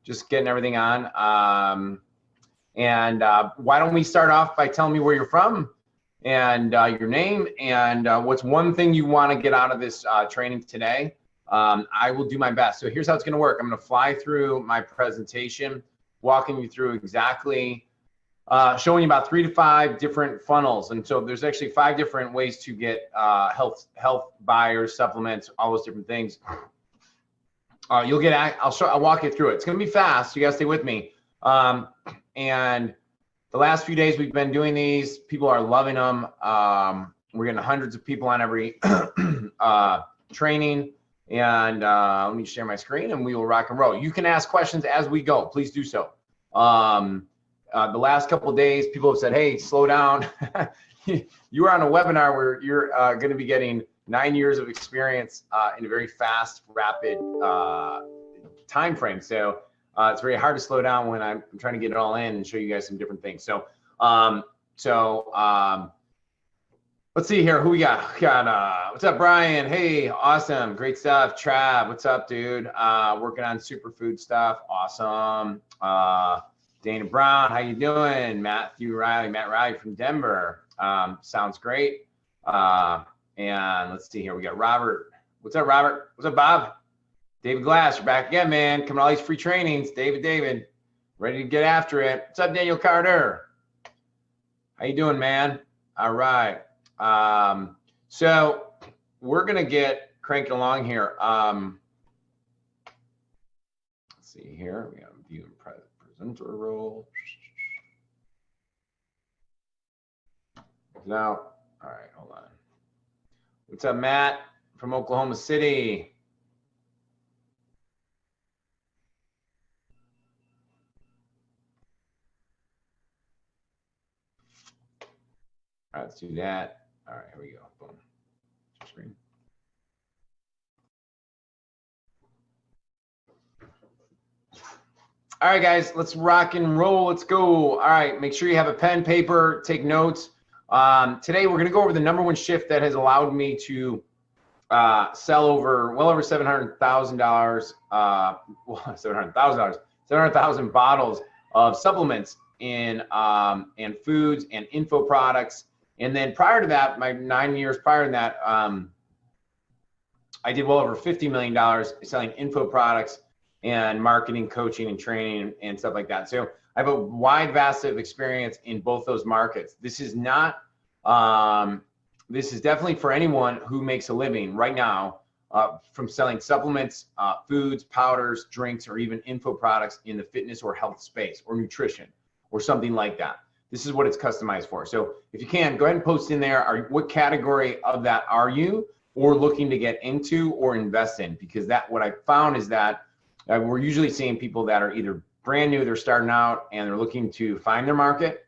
just getting everything on. Why don't we start off by telling me where you're from and your name and what's one thing you want to get out of this training today. I will do my best. So here's how it's going to work. I'm going to fly through my presentation, walking you through exactly, showing you about 3 to 5 different funnels. And so there's actually 5 different ways to get health buyers, supplements, all those different things. You'll get, I'll walk you through it. It's going to be fast. So you got to stay with me. And the last few days we've been doing these, people are loving them. We're getting hundreds of people on every training. And let me share my screen and we will rock and roll. You can ask questions as we go. Please do so. The last couple of days, people have said, hey, slow down. You are on a webinar where you're going to be getting 9 years of experience in a very fast, rapid time frame. So it's very hard to slow down when I'm trying to get it all in and show you guys some different things. So, let's see here. Who we got? We got what's up, Brian? Hey, awesome, great stuff. Trav, what's up, dude? Working on superfood stuff. Awesome. Dana Brown, how you doing? Matt Riley from Denver. Sounds great. And let's see here. We got Robert. What's up, Robert? What's up, Bob? David Glass, you're back again, man. Coming to all these free trainings. David, ready to get after it. What's up, Daniel Carter? How you doing, man? All right. So we're gonna get cranking along here. Let's see here. We got view and presenter role. Now, all right, hold on. What's up, Matt from Oklahoma City? All right, let's do that. All right, here we go. Boom. Screen. All right, guys, let's rock and roll. Let's go. All right, make sure you have a pen, paper, take notes. Today, we're going to go over the #1 shift that has allowed me to sell well over $700,000, $700,000 bottles of supplements and foods and info products. And then prior to that, my 9 years prior to that, I did well over $50 million selling info products and marketing, coaching, and training and stuff like that. So I have a wide, vast of experience in both those markets. This is not, this is definitely for anyone who makes a living right now from selling supplements, foods, powders, drinks, or even info products in the fitness or health space or nutrition or something like that. This is what it's customized for. So if you can, go ahead and post in there, what category of that are you or looking to get into or invest in? Because what I found is that we're usually seeing people that are either brand new, they're starting out and they're looking to find their market,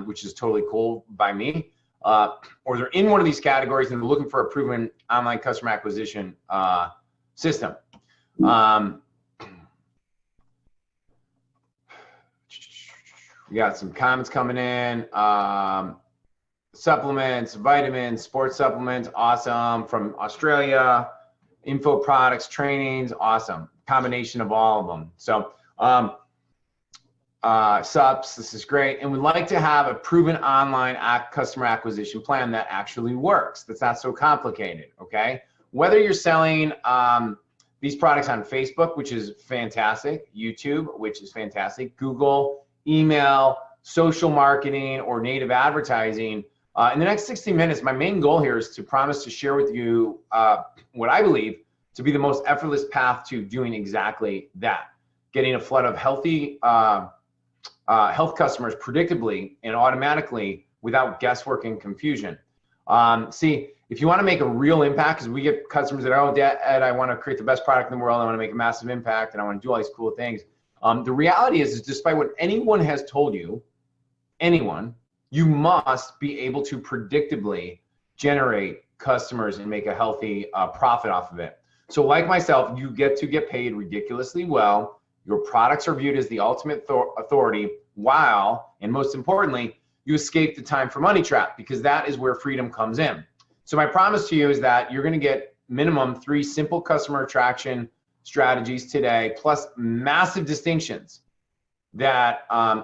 which is totally cool by me, or they're in one of these categories and they're looking for a proven online customer acquisition system. We got some comments coming in. Supplements, vitamins, sports supplements, awesome. From Australia, info products, trainings, awesome. Combination of all of them. So subs, this is great. And we'd like to have a proven online customer acquisition plan that actually works. That's not so complicated, okay? Whether you're selling these products on Facebook, which is fantastic, YouTube, which is fantastic, Google, email, social marketing, or native advertising. In the next 60 minutes, my main goal here is to promise to share with you what I believe to be the most effortless path to doing exactly that. Getting a flood of healthy health customers predictably and automatically without guesswork and confusion. See, if you want to make a real impact, because we get customers that are, oh, Ed, I want to create the best product in the world, I want to make a massive impact, and I want to do all these cool things. The reality is despite what anyone has told you, you must be able to predictably generate customers and make a healthy profit off of it. So like myself, you get to get paid ridiculously well. Your products are viewed as the ultimate authority while, and most importantly, you escape the time for money trap, because that is where freedom comes in. So my promise to you is that you're going to get minimum 3 simple customer attraction strategies today, plus massive distinctions that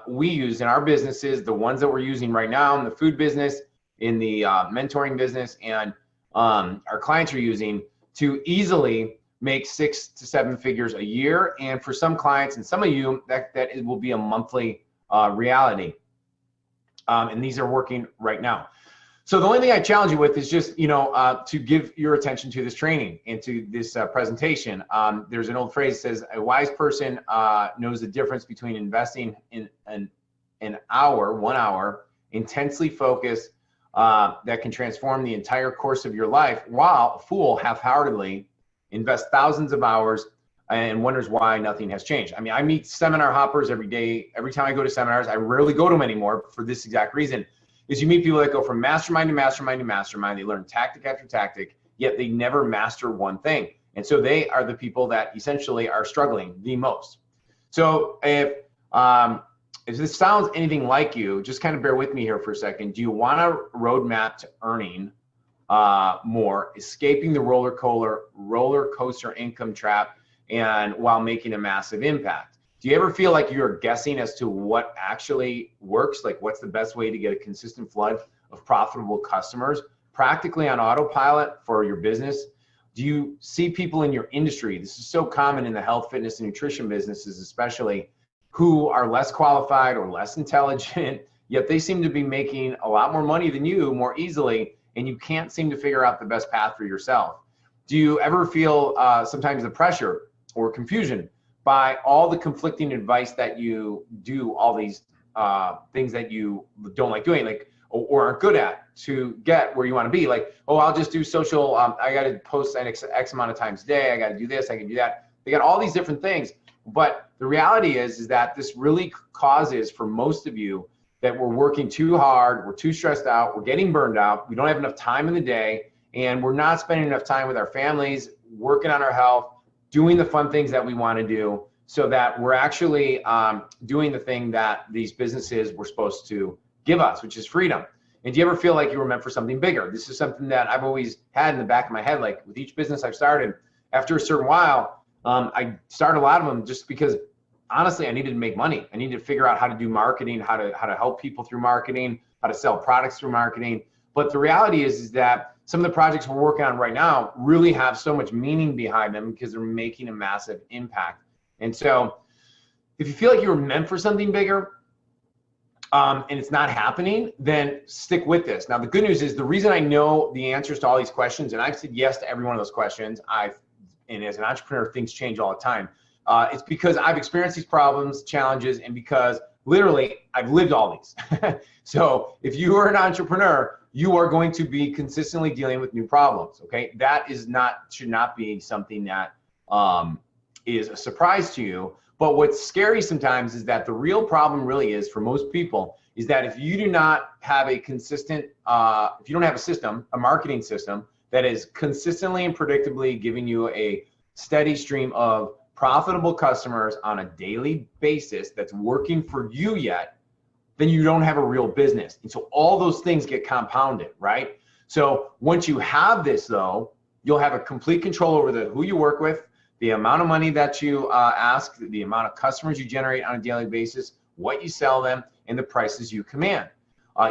we use in our businesses, the ones that we're using right now in the food business, in the mentoring business, and our clients are using to easily make 6 to 7 figures a year. And for some clients and some of you, that it will be a monthly reality. And these are working right now. So the only thing I challenge you with is just, to give your attention to this training and to this presentation. There's an old phrase that says, a wise person knows the difference between investing in an hour, 1 hour, intensely focused, that can transform the entire course of your life, while a fool half-heartedly invests thousands of hours and wonders why nothing has changed. I mean, I meet seminar hoppers every day. Every time I go to seminars, I rarely go to them anymore for this exact reason, is you meet people that go from mastermind to mastermind to mastermind. They learn tactic after tactic, yet they never master one thing. And so they are the people that essentially are struggling the most. So if this sounds anything like you, just kind of bear with me here for a second. Do you want a roadmap to earning more, escaping the roller coaster income trap, and while making a massive impact? Do you ever feel like you're guessing as to what actually works? Like, what's the best way to get a consistent flood of profitable customers practically on autopilot for your business? Do you see people in your industry? This is so common in the health, fitness, and nutrition businesses, especially, who are less qualified or less intelligent, yet they seem to be making a lot more money than you more easily, and you can't seem to figure out the best path for yourself. Do you ever feel sometimes the pressure or confusion by all the conflicting advice that you do, all these things that you don't like doing, like, or aren't good at, to get where you want to be? Like, oh, I'll just do social, I got to post X amount of times a day, I got to do this, I can do that. They got all these different things. But the reality is that this really causes, for most of you, that we're working too hard, we're too stressed out, we're getting burned out, we don't have enough time in the day, and we're not spending enough time with our families, working on our health, doing the fun things that we want to do, so that we're actually doing the thing that these businesses were supposed to give us, which is freedom. And do you ever feel like you were meant for something bigger? This is something that I've always had in the back of my head. Like, with each business I've started, after a certain while, I started a lot of them just because, honestly, I needed to make money. I needed to figure out how to do marketing, how to help people through marketing, how to sell products through marketing. But the reality is that some of the projects we're working on right now really have so much meaning behind them because they're making a massive impact. And so if you feel like you were meant for something bigger, and it's not happening, then stick with this. Now, the good news is, the reason I know the answers to all these questions, and I've said yes to every one of those questions, and as an entrepreneur, things change all the time. It's because I've experienced these problems, challenges, and because literally I've lived all these. So if you are an entrepreneur, you are going to be consistently dealing with new problems, okay? That should not be something that is a surprise to you. But what's scary sometimes is that the real problem really is, for most people, is that if you do not have a consistent, if you don't have a system, a marketing system, that is consistently and predictably giving you a steady stream of profitable customers on a daily basis that's working for you yet, then you don't have a real business. And so all those things get compounded, right? So once you have this, though, you'll have a complete control over who you work with, the amount of money that you ask, the amount of customers you generate on a daily basis, what you sell them, and the prices you command.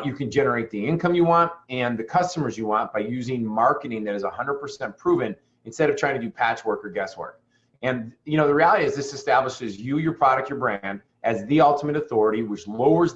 You can generate the income you want and the customers you want by using marketing that is 100% proven, instead of trying to do patchwork or guesswork. And the reality is, this establishes you, your product, your brand as the ultimate authority, which lowers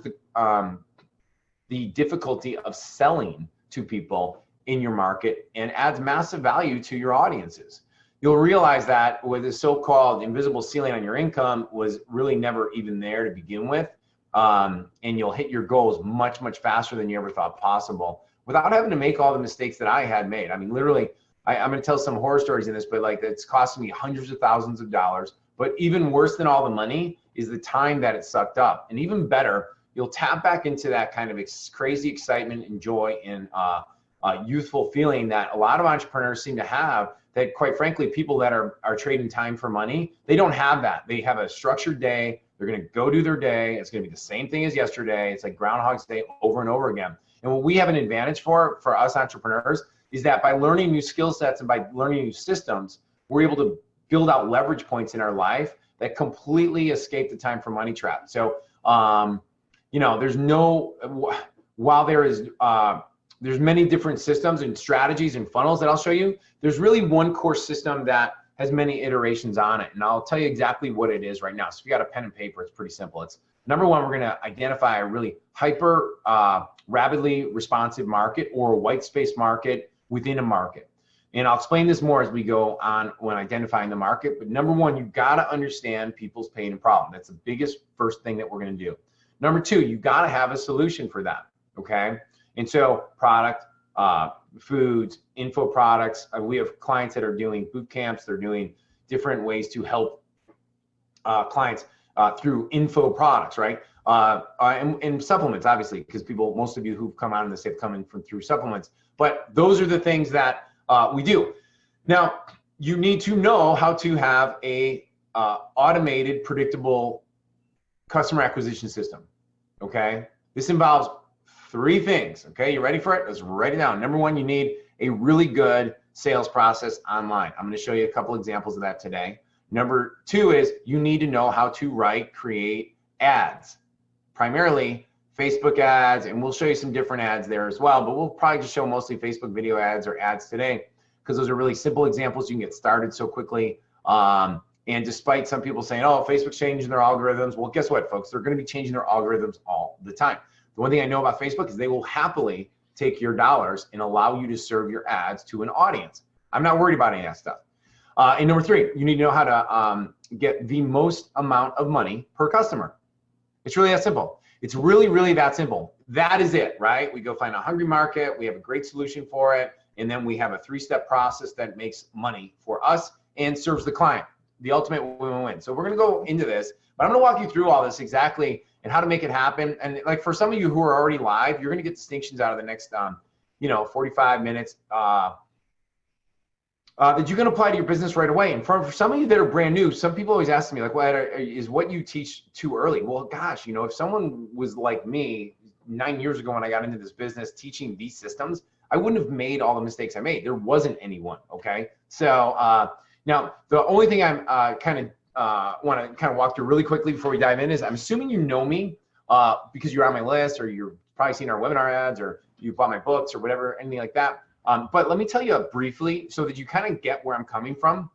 the difficulty of selling to people in your market and adds massive value to your audiences. You'll realize that with the so-called invisible ceiling on your income was really never even there to begin with. And you'll hit your goals much, much faster than you ever thought possible, without having to make all the mistakes that I had made. I mean, literally, I'm going to tell some horror stories in this, but like, it's costing me hundreds of thousands of dollars. But even worse than all the money is the time that it sucked up. And even better, you'll tap back into that kind of crazy excitement and joy and youthful feeling that a lot of entrepreneurs seem to have, that quite frankly, people that are trading time for money, they don't have that. They have a structured day. They're going to go do their day. It's going to be the same thing as yesterday. It's like Groundhog's Day over and over again. And what we have an advantage for us entrepreneurs is that by learning new skill sets and by learning new systems, we're able to build out leverage points in our life that completely escape the time for money trap. So, you know, there's no, while there is, there's many different systems and strategies and funnels that I'll show you, there's really one core system that has many iterations on it. And I'll tell you exactly what it is right now. So if you got a pen and paper, it's pretty simple. It's number one, we're gonna identify a really hyper, rapidly responsive market or a white space market within a market. And I'll explain this more as we go on when identifying the market. But number one, you've got to understand people's pain and problem. That's the biggest first thing that we're going to do. Number two, you've got to have a solution for that. Okay. And so product, foods, info products. We have clients that are doing boot camps. They're doing different ways to help clients through info products, right? And supplements, obviously, because most of you who've come on this have come in through supplements. But those are the things that we do. Now, you need to know how to have a automated, predictable customer acquisition system, okay? This involves three things, okay? You ready for it? Let's write it down. Number one, you need a really good sales process online. I'm gonna show you a couple examples of that today. Number two is you need to know how to create ads, primarily Facebook ads, and we'll show you some different ads there as well, but we'll probably just show mostly Facebook video ads or ads today because those are really simple examples. You can get started so quickly. And despite some people saying, oh, Facebook's changing their algorithms, well, guess what, folks? They're going to be changing their algorithms all the time. The one thing I know about Facebook is they will happily take your dollars and allow you to serve your ads to an audience. I'm not worried about any of that stuff. And number three, you need to know how to get the most amount of money per customer. It's really that simple. It's really, really that simple. That is it, right? We go find a hungry market. We have a great solution for it. And then we have a three-step process that makes money for us and serves the client. The ultimate win-win. So we're going to go into this, but I'm going to walk you through all this exactly and how to make it happen. And like for some of you who are already live, you're going to get distinctions out of the next, 45 minutes that you can apply to your business right away. And for some of you that are brand new, some people always ask me like, well, is what you teach too early? Well, gosh, if someone was like me 9 years ago when I got into this business teaching these systems, I wouldn't have made all the mistakes I made. There wasn't anyone, okay? So now the only thing I'm want to kind of walk through really quickly before we dive in is I'm assuming you know me because you're on my list or you're probably seen our webinar ads or you bought my books or whatever, anything like that. But let me tell you briefly so that you kind of get where I'm coming from.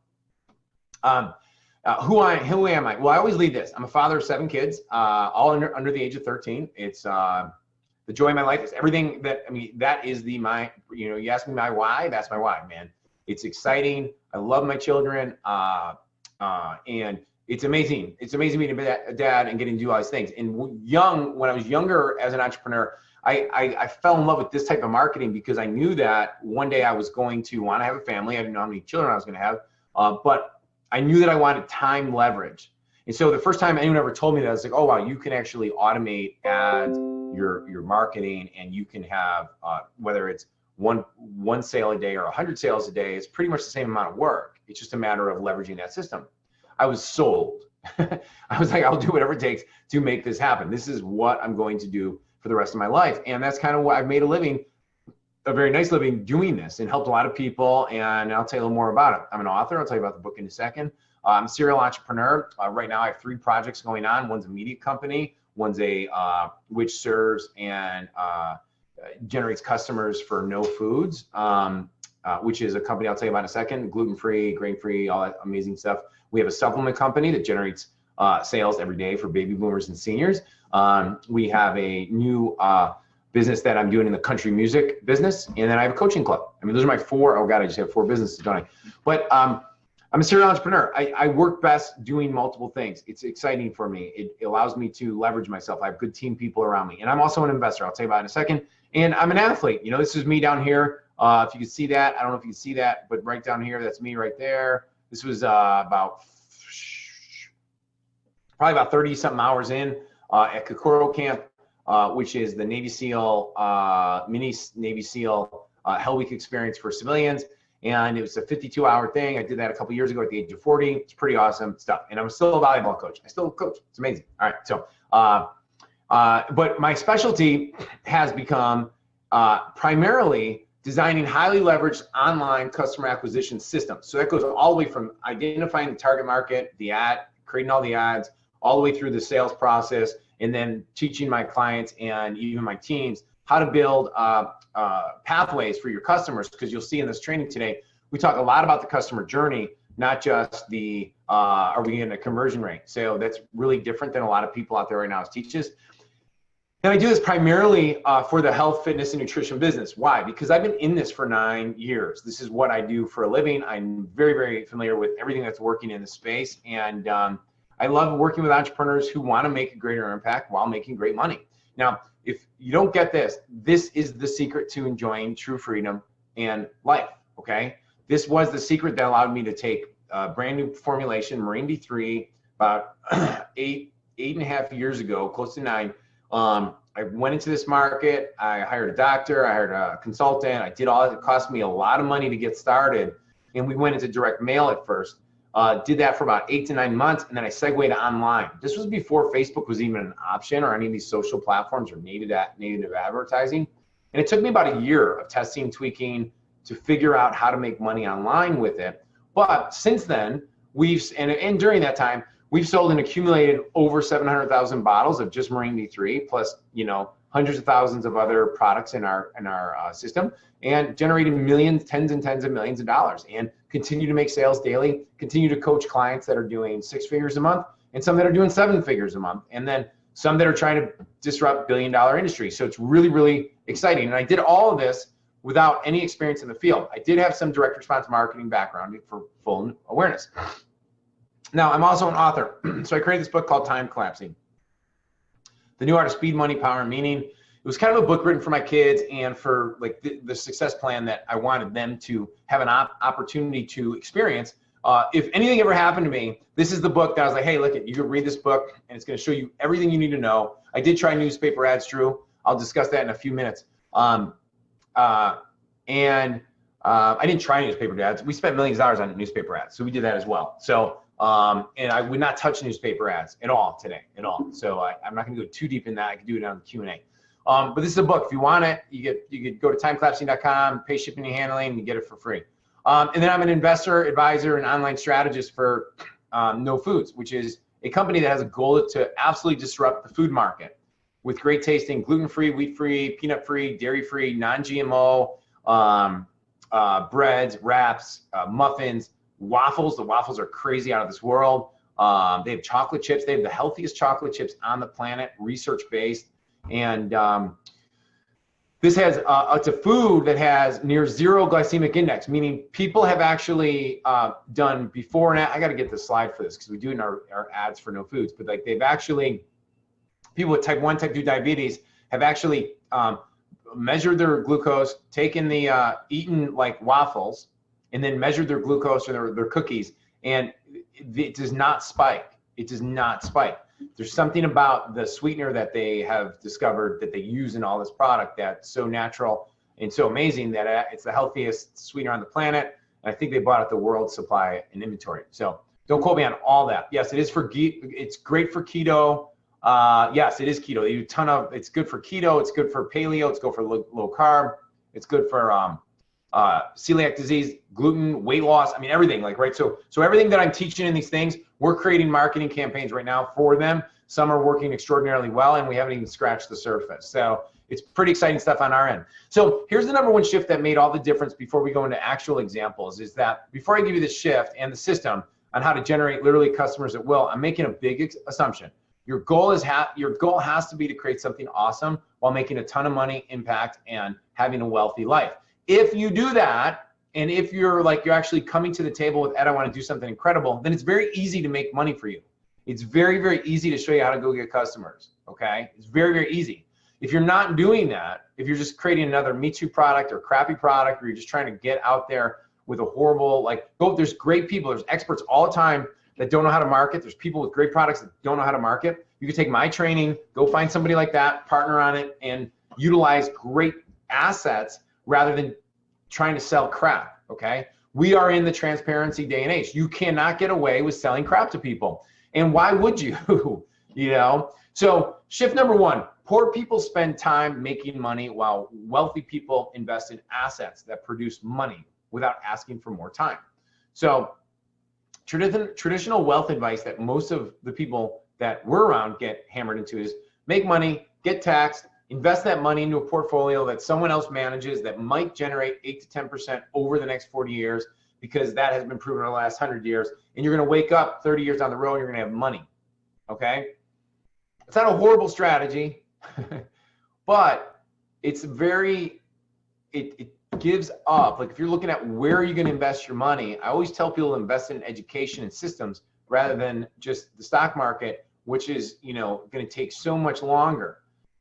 Who am I? Well, I always lead this. I'm a father of 7 kids, all under the age of 13. It's the joy of my life is everything that, that is you ask me my why, that's my why, man. It's exciting. I love my children. And it's amazing. It's amazing being a dad and getting to do all these things. And when I was younger as an entrepreneur, I fell in love with this type of marketing because I knew that one day I was going to want to have a family. I didn't know how many children I was going to have, but I knew that I wanted time leverage. And so the first time anyone ever told me that, I was like, oh, wow, you can actually automate ads, your marketing, and you can have, whether it's one sale a day or 100 sales a day, it's pretty much the same amount of work. It's just a matter of leveraging that system. I was sold. I was like, I'll do whatever it takes to make this happen. This is what I'm going to do for the rest of my life. And that's kind of what I've made a living, a very nice living doing this, and helped a lot of people. And I'll tell you a little more about it. I'm an author. I'll tell you about the book in a second. I'm a serial entrepreneur. Right now I have 3 projects going on. One's a media company. One's which serves and generates customers for No Foods, which is a company I'll tell you about in a second, gluten-free, grain-free, all that amazing stuff. We have a supplement company that generates sales every day for baby boomers and seniors. We have a new business that I'm doing in the country music business. And then I have a coaching club. Those are my 4, oh God, I just have 4 businesses, don't I? But I'm a serial entrepreneur. I work best doing multiple things. It's exciting for me. It allows me to leverage myself. I have good team people around me. And I'm also an investor. I'll tell you about it in a second. And I'm an athlete. This is me down here. If you can see that, I don't know if you can see that, but right down here, that's me right there. This was probably about 30 something hours in at Kokoro Camp, which is the Navy SEAL, mini Navy SEAL Hell Week experience for civilians. And it was a 52-hour thing. I did that a couple years ago at the age of 40. It's pretty awesome stuff. And I'm still a volleyball coach. I still coach. It's amazing. All right. So, but my specialty has become primarily designing highly leveraged online customer acquisition systems. So that goes all the way from identifying the target market, the ad, creating all the ads, all the way through the sales process, and then teaching my clients and even my teams how to build pathways for your customers. Because you'll see in this training today, we talk a lot about the customer journey, not just the are we getting a conversion rate. So that's really different than a lot of people out there right now as teachers. And I do this primarily for the health, fitness, and nutrition business. Why? Because I've been in this for 9 years. This is what I do for a living. I'm very, very familiar with everything that's working in the space. And I love working with entrepreneurs who want to make a greater impact while making great money. Now, if you don't get this, this is the secret to enjoying true freedom and life, okay? This was the secret that allowed me to take a brand new formulation, Marine D3, about eight and a half years ago, close to 9. I went into this market, I hired a doctor, I hired a consultant, I did all that. It cost me a lot of money to get started. And we went into direct mail at first. Did that for about 8 to 9 months, and then I segued to online. This was before Facebook was even an option or any of these social platforms or native advertising. And it took me about a year of testing, tweaking to figure out how to make money online with it. But since then, and during that time, we've sold and accumulated over 700,000 bottles of just Marine D3, plus hundreds of thousands of other products in our system, and generated millions, tens and tens of millions of dollars, and continue to make sales daily. Continue to coach clients that are doing 6 figures a month, and some that are doing 7 figures a month, and then some that are trying to disrupt billion-dollar industries. So it's really, really exciting. And I did all of this without any experience in the field. I did have some direct response marketing background for full awareness. Now, I'm also an author. So I created this book called Time Collapsing: The New Art of Speed, Money, Power, and Meaning. It was kind of a book written for my kids and for like the success plan that I wanted them to have an opportunity to experience. If anything ever happened to me, this is the book that I was like, hey, look, you can read this book and it's going to show you everything you need to know. I did try newspaper ads, Drew. I'll discuss that in a few minutes. I didn't try newspaper ads. We spent millions of dollars on newspaper ads, so we did that as well. So, and I would not touch newspaper ads at all today, at all. So I'm not going to go too deep in that. I can do it on the Q&A. But this is a book. If you want it, you could go to timecollapsing.com, pay shipping and handling, and you get it for free. And then I'm an investor, advisor, and online strategist for No Foods, which is a company that has a goal to absolutely disrupt the food market with great tasting, gluten-free, wheat-free, peanut-free, dairy-free, non-GMO breads, wraps, muffins, waffles. The waffles are crazy out of this world. They have chocolate chips. They have the healthiest chocolate chips on the planet, research-based. And this has, it's a food that has near zero glycemic index, meaning people have actually done before and I got to get the slide for this because we do it in our ads for No Foods, but like they've actually, people with type 1, type 2 diabetes have actually measured their glucose, taken the, eaten like waffles, and then measured their glucose or their cookies, and it does not spike. It does not spike. There's something about the sweetener that they have discovered that they use in all this product that's so natural and so amazing that it's the healthiest sweetener on the planet. And I think they bought out the world's supply and inventory. So don't quote me on all that. Yes, it is it's great for keto. Yes, it is keto. They do a ton of, it's good for keto. It's good for paleo. It's good for low carb. It's good for celiac disease, gluten, weight loss. I mean, everything, like, right? So everything that I'm teaching in these things, we're creating marketing campaigns right now for them. Some are working extraordinarily well, and we haven't even scratched the surface. So it's pretty exciting stuff on our end. So here's the number one shift that made all the difference before we go into actual examples, is that before I give you the shift and the system on how to generate literally customers at will, I'm making a big assumption. Your goal has to be to create something awesome while making a ton of money, impact, and having a wealthy life. If you do that, and if you're actually coming to the table with, Ed, I want to do something incredible, then it's very easy to make money for you. It's very, very easy to show you how to go get customers, okay? It's very, very easy. If you're not doing that, if you're just creating another Me Too product or crappy product, or you're just trying to get out there with a horrible, there's great people, there's experts all the time that don't know how to market. There's people with great products that don't know how to market. You can take my training, go find somebody like that, partner on it, and utilize great assets rather than trying to sell crap, okay? We are in the transparency day and age. You cannot get away with selling crap to people. And why would you? you know? So shift number one, poor people spend time making money while wealthy people invest in assets that produce money without asking for more time. So traditional wealth advice that most of the people that we're around get hammered into is make money, get taxed, invest that money into a portfolio that someone else manages that might generate 8 to 10% over the next 40 years, because that has been proven in the last 100 years. And you're going to wake up 30 years down the road, and you're going to have money. Okay? It's not a horrible strategy, but it's very, it gives up. Like if you're looking at where are you going to invest your money, I always tell people to invest in education and systems rather than just the stock market, which is, you know, going to take so much longer.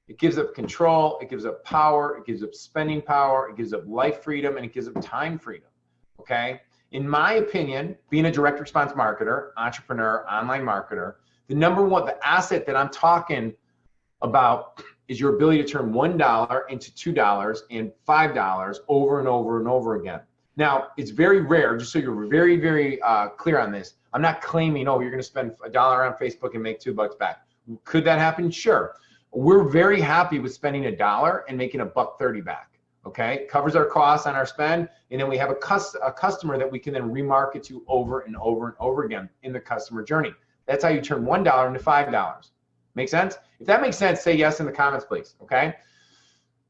It gives up control, it gives up power, it gives up spending power, it gives up life freedom, and it gives up time freedom. Okay? In my opinion, being a direct response marketer, entrepreneur, online marketer, the number one, the asset that I'm talking about is your ability to turn $1 into $2 and $5 over and over and over again. Now, it's very rare, just so you're very, very clear on this. I'm not claiming, oh, you're going to spend $1 on Facebook and make $2 back. Could that happen? Sure. We're very happy with spending $1 and making $1.30 back. Okay, covers our costs on our spend, and then we have a customer that we can then remarket to over and over and over again in the customer journey. That's how you turn $1 into $5. Make sense? If that makes sense, say yes in the comments, please. Okay.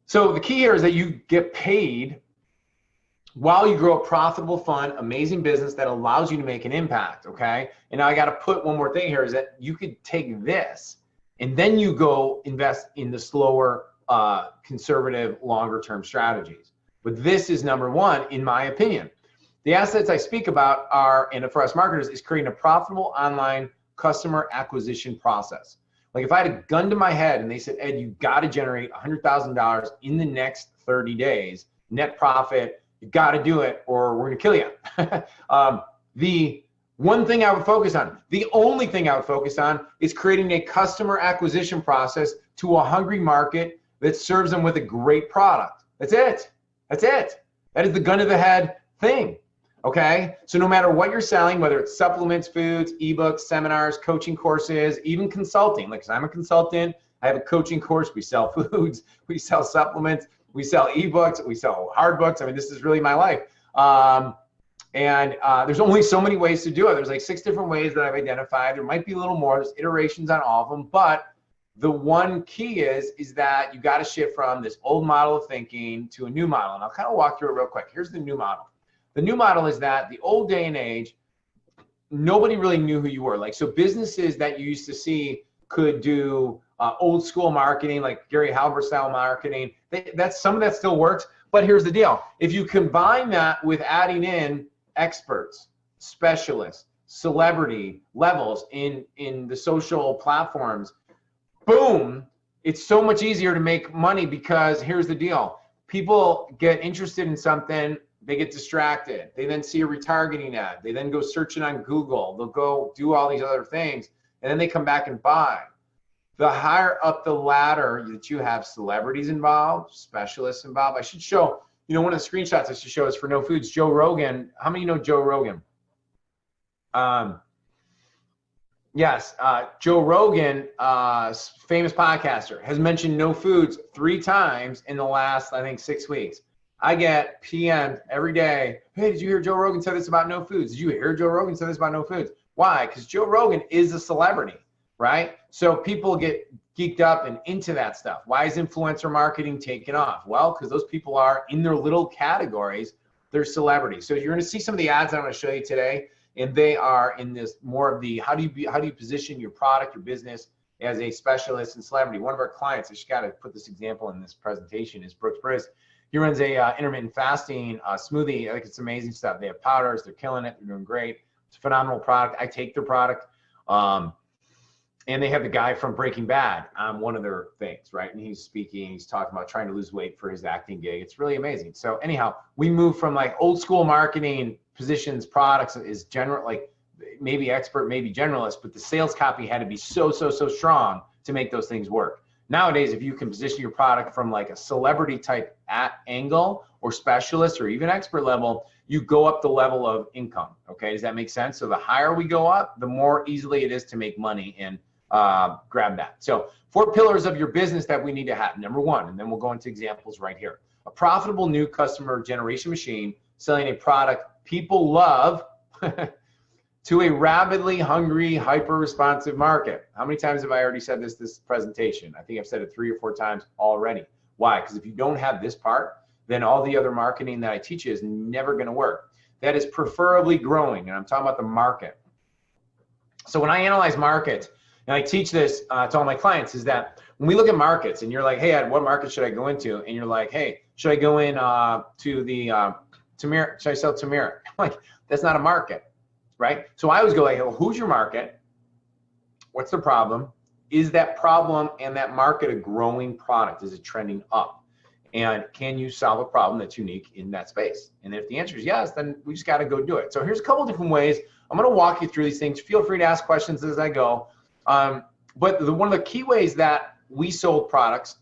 So the key here is that you get paid while you grow a profitable, fun, amazing business that allows you to make an impact. Okay. And now I got to put one more thing here is that you could take this and then you go invest in the slower, conservative, longer term strategies. But this is number one, in my opinion. The assets I speak about are, and for us marketers, is creating a profitable online customer acquisition process. Like if I had a gun to my head and they said, Ed, you got to generate $100,000 in the next 30 days, net profit, you got to do it or we're going to kill you. The one thing I would focus on, the only thing I would focus on is creating a customer acquisition process to a hungry market that serves them with a great product. That's it. That's it. That is the gun to the head thing. Okay, so no matter what you're selling, whether it's supplements, foods, ebooks, seminars, coaching courses, even consulting, like 'cause I'm a consultant, I have a coaching course, we sell foods, we sell supplements, we sell ebooks, we sell hard books. I mean, this is really my life. There's only so many ways to do it. There's like 6 different ways that I've identified. There might be a little more, there's iterations on all of them, but the one key is that you got to shift from this old model of thinking to a new model. And I'll kind of walk through it real quick. Here's the new model. The new model is that the old day and age, nobody really knew who you were. Like, so businesses that you used to see could do old school marketing, like Gary Halbert style marketing. That's some of that still works. But here's the deal. If you combine that with adding in experts, specialists, celebrity levels in the social platforms, boom, it's so much easier to make money because here's the deal. People get interested in something, they get distracted. They then see a retargeting ad. They then go search it on Google. They'll go do all these other things, and then they come back and buy. The higher up the ladder that you have celebrities involved, specialists involved. I should show, one of the screenshots I should show is for No Foods, Joe Rogan. How many know Joe Rogan? Yes, Joe Rogan, famous podcaster, has mentioned No Foods 3 times in the last, I think, 6 weeks. I get PM'd every day. Hey, did you hear Joe Rogan say this about No Foods? Did you hear Joe Rogan say this about No Foods? Why? Because Joe Rogan is a celebrity, right? So people get geeked up and into that stuff. Why is influencer marketing taking off? Well, because those people are in their little categories, they're celebrities. So you're going to see some of the ads I'm going to show you today, and they are in this more of the how do you position your product, your business as a specialist and celebrity. One of our clients, I just got to put this example in this presentation, is Brooks Briz. He runs a intermittent fasting smoothie. I think it's amazing stuff. They have powders. They're killing it. They're doing great. It's a phenomenal product. I take their product. And they have the guy from Breaking Bad on one of their things, right? And he's speaking. He's talking about trying to lose weight for his acting gig. It's really amazing. So anyhow, we move from like old school marketing positions, products is general, like maybe expert, maybe generalist, but the sales copy had to be so strong to make those things work. Nowadays, if you can position your product from like a celebrity type angle or specialist or even expert level, you go up the level of income. Okay, does that make sense? So the higher we go up, the more easily it is to make money. And grab that. So 4 pillars of your business that we need to have. Number 1, and then we'll go into examples right here. A profitable new customer generation machine selling a product people love to a rapidly hungry, hyper-responsive market. How many times have I already said this presentation? I think I've said it 3 or 4 times already. Why? Because if you don't have this part, then all the other marketing that I teach you is never going to work. That is preferably growing, and I'm talking about the market. So when I analyze markets, and I teach this to all my clients, is that when we look at markets, and you're like, hey, Ed, what market should I go into? And you're like, hey, should I go in to the Tamir? Should I sell Tamir? I'm like, that's not a market. Right? So I always go like, well, who's your market? What's the problem? Is that problem and that market a growing product? Is it trending up? And can you solve a problem that's unique in that space? And if the answer is yes, then we just got to go do it. So here's a couple different ways. I'm going to walk you through these things. Feel free to ask questions as I go. But one of the key ways that we sold products,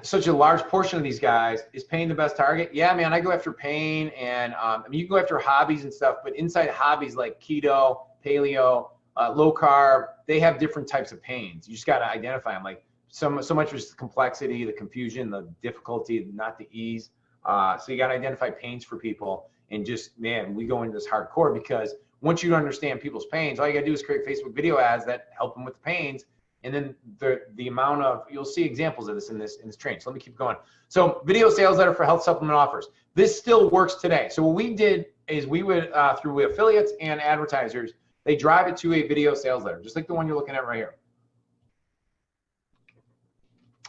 such a large portion of these guys is pain the best target. Yeah, man, I go after pain, and I mean, you go after hobbies and stuff, but inside hobbies like keto, paleo, low carb, they have different types of pains. You just got to identify them. Like so much was the complexity, the confusion, the difficulty, not the ease. So you got to identify pains for people, and just, man, we go into this hardcore because once you understand people's pains, all you got to do is create Facebook video ads that help them with the pains. And then the amount of, you'll see examples of this in this training. So let me keep going. So video sales letter for health supplement offers. This still works today. So what we did is we would, through affiliates and advertisers, they drive it to a video sales letter, just like the one you're looking at right here.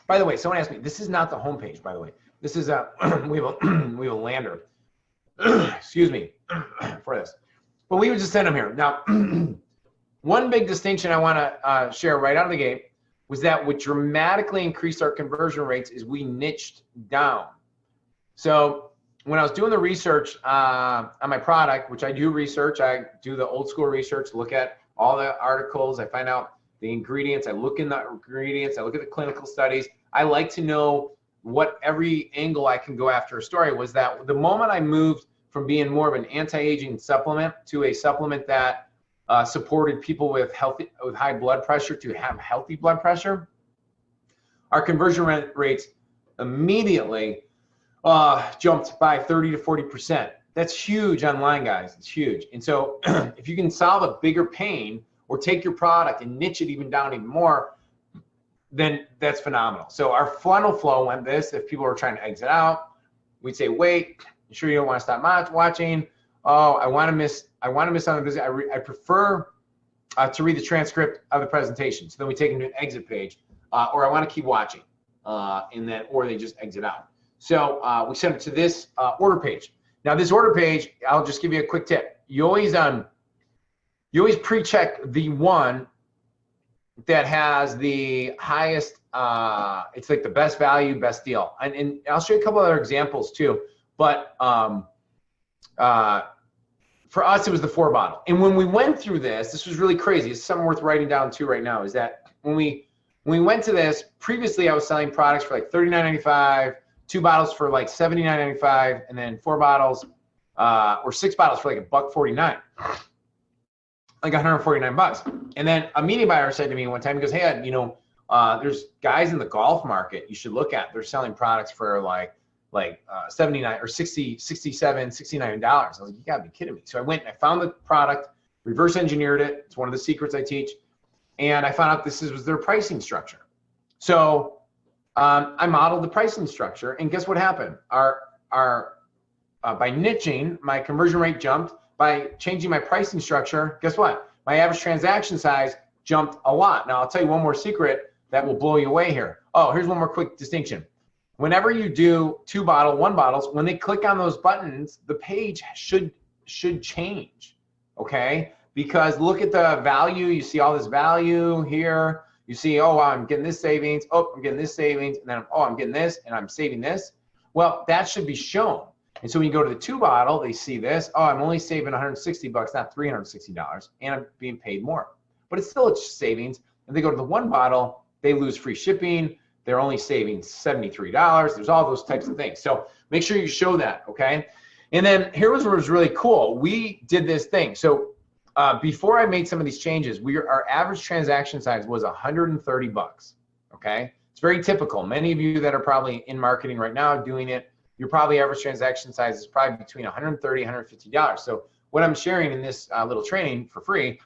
By the way, someone asked me, this is not the homepage, by the way. This is a, we have a lander, excuse me, for this. But we would just send them here. Now, one big distinction I want to share right out of the gate was that what dramatically increased our conversion rates is we niched down. So when I was doing the research on my product, which I do research, I do the old school research, look at all the articles, I find out the ingredients, I look in the ingredients, I look at the clinical studies. I like to know what every angle I can go after a story. Was that the moment I moved from being more of an anti-aging supplement to a supplement that supported people with high blood pressure to have healthy blood pressure, our conversion rates immediately jumped by 30 to 40%. That's huge online, guys. It's huge. And so if you can solve a bigger pain or take your product and niche it even down even more, then that's phenomenal. So our funnel flow went this: if people were trying to exit out, we'd say, wait, you sure you don't want to stop watching? Oh, I want to miss on the visit. I prefer to read the transcript of the presentation. So then we take them to an exit page, or I want to keep watching, and then, or they just exit out. So we send it to this order page. Now this order page, I'll just give you a quick tip. You always pre-check the one that has the highest, it's like the best value, best deal. And I'll show you a couple other examples too. But for us, it was the 4 bottle. And when we went through this was really crazy. It's something worth writing down too right now, is that when we went to this, previously I was selling products for like $39.95, 2 bottles for like $79.95, and then 4 bottles or 6 bottles for like $1.49. Like $149. And then a media buyer said to me one time, he goes, hey, Ed, you know, there's guys in the golf market you should look at. They're selling products for like 79 or 60, 67, $69. I was like, you gotta be kidding me. So I went and I found the product, reverse engineered it. It's one of the secrets I teach. And I found out this was their pricing structure. So I modeled the pricing structure, and guess what happened? By niching, my conversion rate jumped. By changing my pricing structure, guess what? My average transaction size jumped a lot. Now I'll tell you one more secret that will blow you away here. Oh, here's one more quick distinction. Whenever you do 2 bottle, 1 bottles, when they click on those buttons, the page should change, okay? Because look at the value. You see all this value here. You see, oh, wow, I'm getting this savings. Oh, I'm getting this savings. And then, oh, I'm getting this, and I'm saving this. Well, that should be shown. And so when you go to the 2 bottle, they see this. Oh, I'm only saving $160, not $360, and I'm being paid more. But it's still a savings. And they go to the 1 bottle, they lose free shipping. They're only saving $73. There's all those types of things. So make sure you show that, okay? And then here was what was really cool. We did this thing. So before I made some of these changes, our average transaction size was 130 bucks. Okay, it's very typical. Many of you that are probably in marketing right now doing it, your probably average transaction size is probably between 130 and $150. So what I'm sharing in this little training for free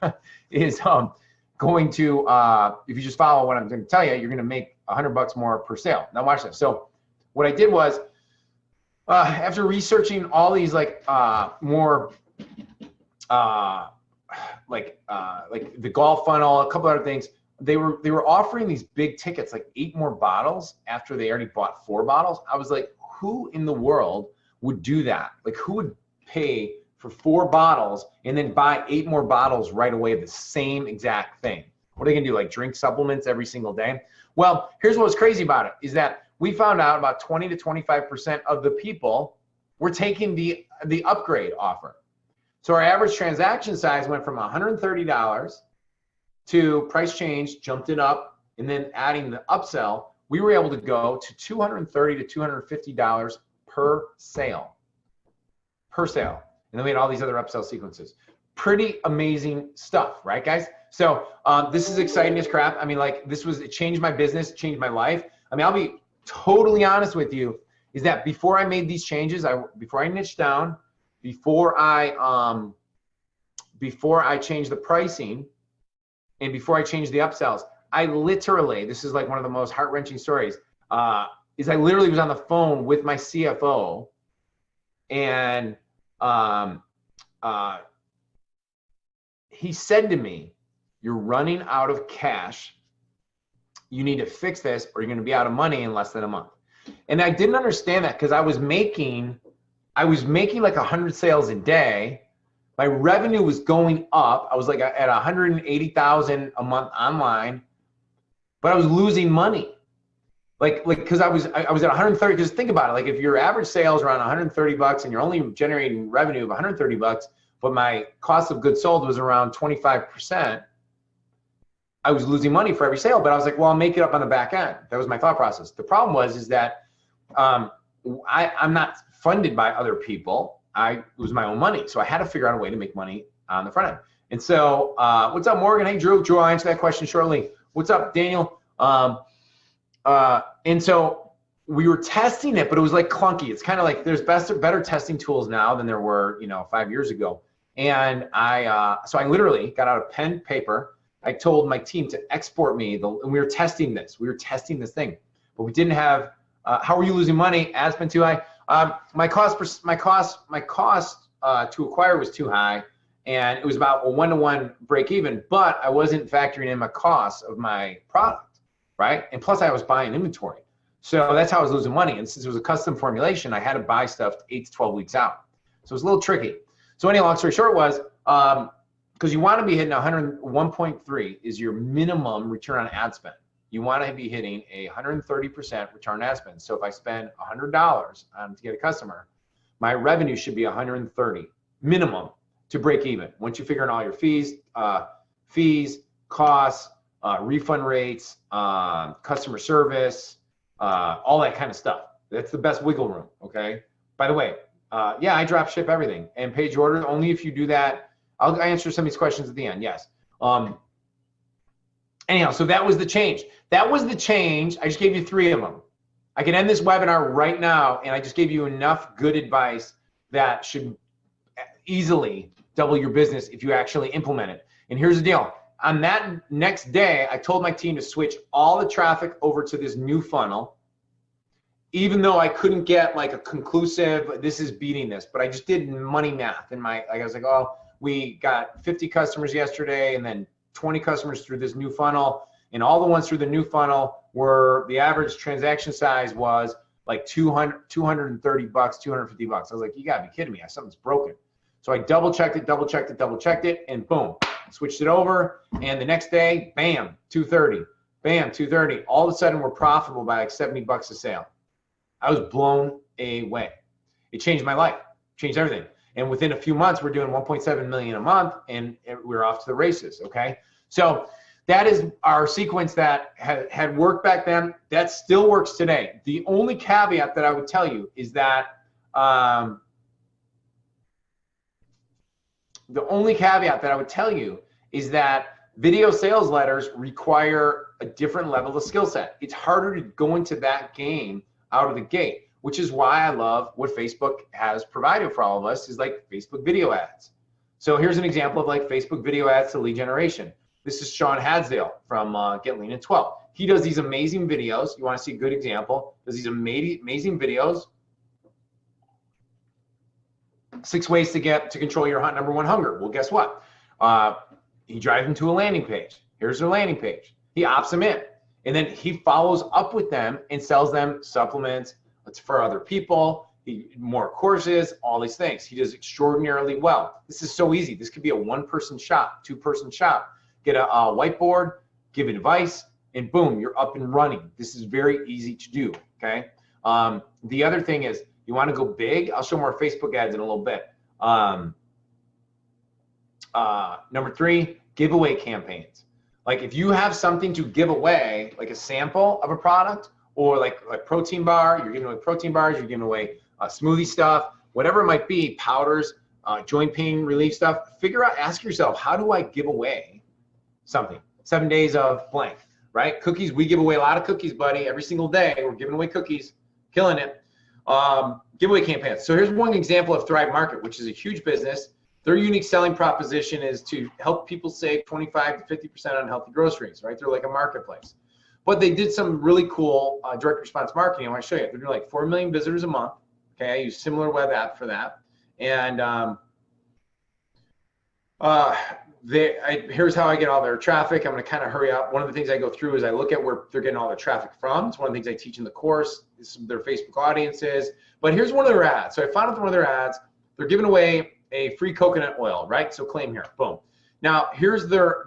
is going to, if you just follow what I'm going to tell you, you're going to make 100 bucks more per sale. Now watch this. So what I did was, after researching all these more like the golf funnel, a couple other things, they were offering these big tickets, like 8 more bottles after they already bought 4 bottles. I was like, who in the world would do that? Like, who would pay for 4 bottles and then buy 8 more bottles right away of the same exact thing? What are they gonna do, like drink supplements every single day? Well, here's what was crazy about it, is that we found out about 20 to 25% of the people were taking the upgrade offer. So our average transaction size went from $130 to price change, jumped it up, and then adding the upsell, we were able to go to $230 to $250 per sale. And then we had all these other upsell sequences. Pretty amazing stuff, right, guys? So this is exciting as crap. I mean, like, it changed my business, changed my life. I mean, I'll be totally honest with you, is that before I made these changes, before I niched down, before I changed the pricing, and before I changed the upsells, I literally, this is like one of the most heart-wrenching stories, is I literally was on the phone with my CFO, and he said to me, "You're running out of cash. You need to fix this or you're going to be out of money in less than a month." And I didn't understand that, because I was making like 100 sales a day. My revenue was going up. I was like at 180,000 a month online, but I was losing money. Like, cause I was at 130, because think about it. Like, if your average sales around 130 bucks and you're only generating revenue of 130 bucks, but my cost of goods sold was around 25%, I was losing money for every sale. But I was like, well, I'll make it up on the back end. That was my thought process. The problem is that I'm not funded by other people. I lose my own money. So I had to figure out a way to make money on the front end. And so what's up, Morgan? Hey, Drew. I'll answer that question shortly. What's up, Daniel? And so we were testing it, but it was like clunky. It's kind of like there's better testing tools now than there were, 5 years ago. And so I literally got out a pen, paper. I told my team to export me, and we were testing this. We were testing this thing, but we didn't have. How are you losing money? Ads been too high. My cost to acquire was too high, and it was about a 1-to-1 break even. But I wasn't factoring in my costs of my product, right? And plus, I was buying inventory, so that's how I was losing money. And since it was a custom formulation, I had to buy stuff 8 to 12 weeks out, so it was a little tricky. So anyway, long story short was, because you want to be hitting 101.3 is your minimum return on ad spend. You want to be hitting a 130% return on ad spend. So if I spend $100 to get a customer, my revenue should be 130 minimum to break even. Once you figure in all your fees, costs, refund rates, customer service, all that kind of stuff. That's the best wiggle room, okay? By the way, yeah, I drop ship everything and page order only if you do that. I'll answer some of these questions at the end, yes. Anyhow, so that was the change. That was the change. I just gave you 3 of them. I can end this webinar right now, and I just gave you enough good advice that should easily double your business if you actually implement it. And here's the deal. On that next day, I told my team to switch all the traffic over to this new funnel, even though I couldn't get like a conclusive, this is beating this, but I just did money math. And I was like, oh, we got 50 customers yesterday and then 20 customers through this new funnel. And all the ones through the new funnel were, the average transaction size was like 230 bucks, 250 bucks. I was like, you gotta be kidding me. Something's broken. So I double checked it, and boom, switched it over. And the next day, bam, 230, bam, 230. All of a sudden we're profitable by like 70 bucks a sale. I was blown away. It changed my life, changed everything. And within a few months, we're doing 1.7 million a month, and we're off to the races, okay? So that is our sequence that had worked back then. That still works today. The only caveat that I would tell you is that The only caveat that I would tell you is that video sales letters require a different level of skill set. It's harder to go into that game out of the gate, which is why I love what Facebook has provided for all of us, is like Facebook video ads. So here's an example of like Facebook video ads to lead generation. This is Sean Hadsdale from Get Lean in 12. He does these amazing videos. You want to see a good example? Does these amazing videos. 6 ways to control your number 1 hunger. Well, guess what? He drives them to a landing page. Here's their landing page. He opts them in. And then he follows up with them and sells them supplements. It's for other people, more courses, all these things. He does extraordinarily well. This is so easy. This could be a 1-person shop, 2-person shop. Get a whiteboard, give advice, and boom, you're up and running. This is very easy to do, okay? The other thing is, you want to go big? I'll show more Facebook ads in a little bit. Number 3, giveaway campaigns. Like if you have something to give away, like a sample of a product, or like protein bar, you're giving away protein bars, you're giving away smoothie stuff, whatever it might be, powders, joint pain relief stuff, ask yourself, how do I give away something? 7 days of blank, right? Cookies, we give away a lot of cookies, buddy. Every single day, we're giving away cookies, killing it. Giveaway campaigns. So here's one example of Thrive Market, which is a huge business. Their unique selling proposition is to help people save 25 to 50% on healthy groceries, right? They're like a marketplace. But they did some really cool direct response marketing. I want to show you. They're doing like 4 million visitors a month. Okay, I use similar web app for that. And here's how I get all their traffic. I'm going to kind of hurry up. One of the things I go through is I look at where they're getting all their traffic from. It's one of the things I teach in the course. It's their Facebook audiences. But here's one of their ads. So I found out one of their ads. They're giving away a free coconut oil, right? So claim here, boom. Now here's their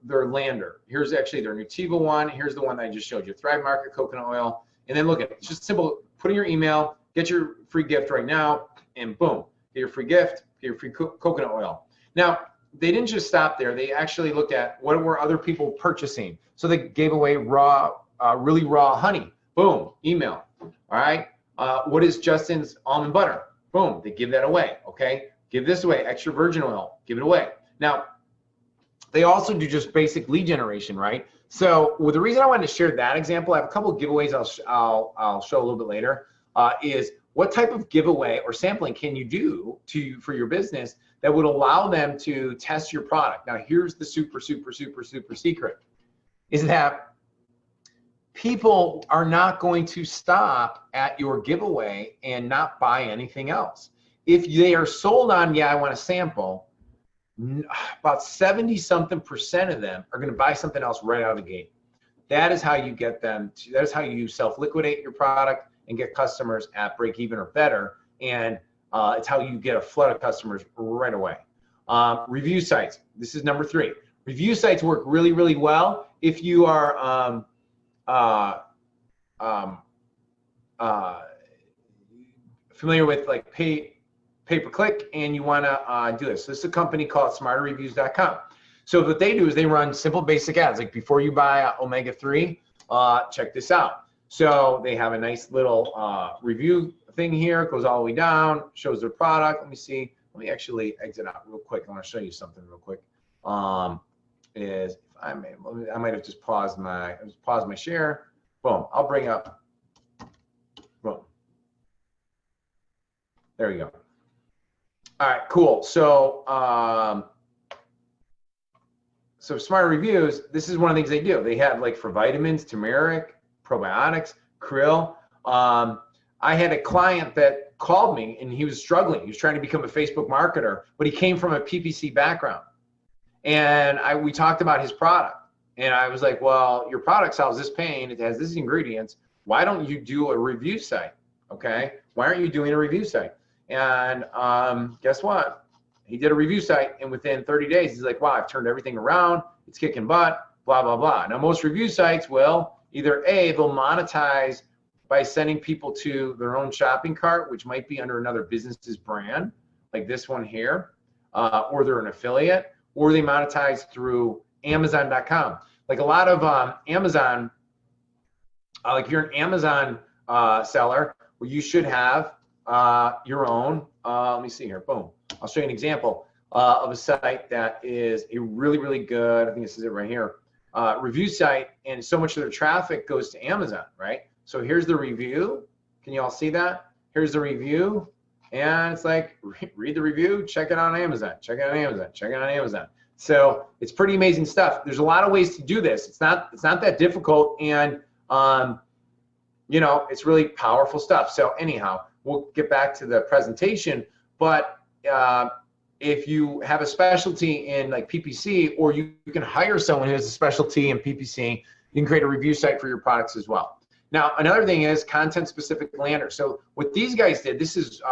lander. Here's actually their Nutiva one. Here's the one that I just showed you, Thrive Market coconut oil. And then look at it. It's just simple. Put in your email, get your free gift right now, and boom, get your free gift, get your free coconut oil. Now they didn't just stop there. They actually looked at what were other people purchasing. So they gave away really raw honey. Boom, email. All right. What is Justin's almond butter? Boom, they give that away. Okay. Give this away, extra virgin oil, give it away. Now, they also do just basic lead generation, right? So the reason I wanted to share that example, I have a couple of giveaways I'll show a little bit later, is what type of giveaway or sampling can you do for your business that would allow them to test your product. Now, here's the super secret, is that people are not going to stop at your giveaway and not buy anything else. If they are sold on, yeah, I want a sample, about 70-something% of them are going to buy something else right out of the gate. That is how you get them to, that is how you self-liquidate your product and get customers at break even or better. And it's how you get a flood of customers right away. Review sites. This is number 3. Review sites work really, really well if you are familiar with like pay-per-click and you want to do this. This is a company called smarterreviews.com. So what they do is they run simple basic ads. Like before you buy omega-3, check this out. So they have a nice little review thing here. It goes all the way down, shows their product. Let me see. Let me actually exit out real quick. I want to show you something real quick. If I might have just paused my share. Boom. I'll bring up. Boom. There we go. All right, cool. So, so Smarter Reviews, this is one of the things they do. They have like for vitamins, turmeric, probiotics, krill. I had a client that called me and he was struggling. He was trying to become a Facebook marketer, but he came from a PPC background. And we talked about his product. And I was like, well, your product solves this pain. It has these ingredients. Why don't you do a review site? Okay. Why aren't you doing a review site? And guess what? He did a review site, and within 30 days, he's like, wow, I've turned everything around. It's kicking butt, blah, blah, blah. Now, most review sites will either A, they'll monetize by sending people to their own shopping cart, which might be under another business's brand, like this one here, or they're an affiliate, or they monetize through Amazon.com. Like a lot of Amazon, like if you're an Amazon seller, well, you should have your own, let me see here, boom. I'll show you an example. of a site that is a really, really good, I think this is it right here, review site, and so much of their traffic goes to Amazon, right? So here's the review. Can you all see that? Here's the review, and it's like, read the review, check it on Amazon, check it on Amazon, check it on Amazon. So it's pretty amazing stuff. There's a lot of ways to do this. It's not that difficult, and you know, it's really powerful stuff. So anyhow, we'll get back to the presentation, but if you have a specialty in like PPC, or you can hire someone who has a specialty in PPC, you can create a review site for your products as well. Now, another thing is content-specific lander. So what these guys did, this is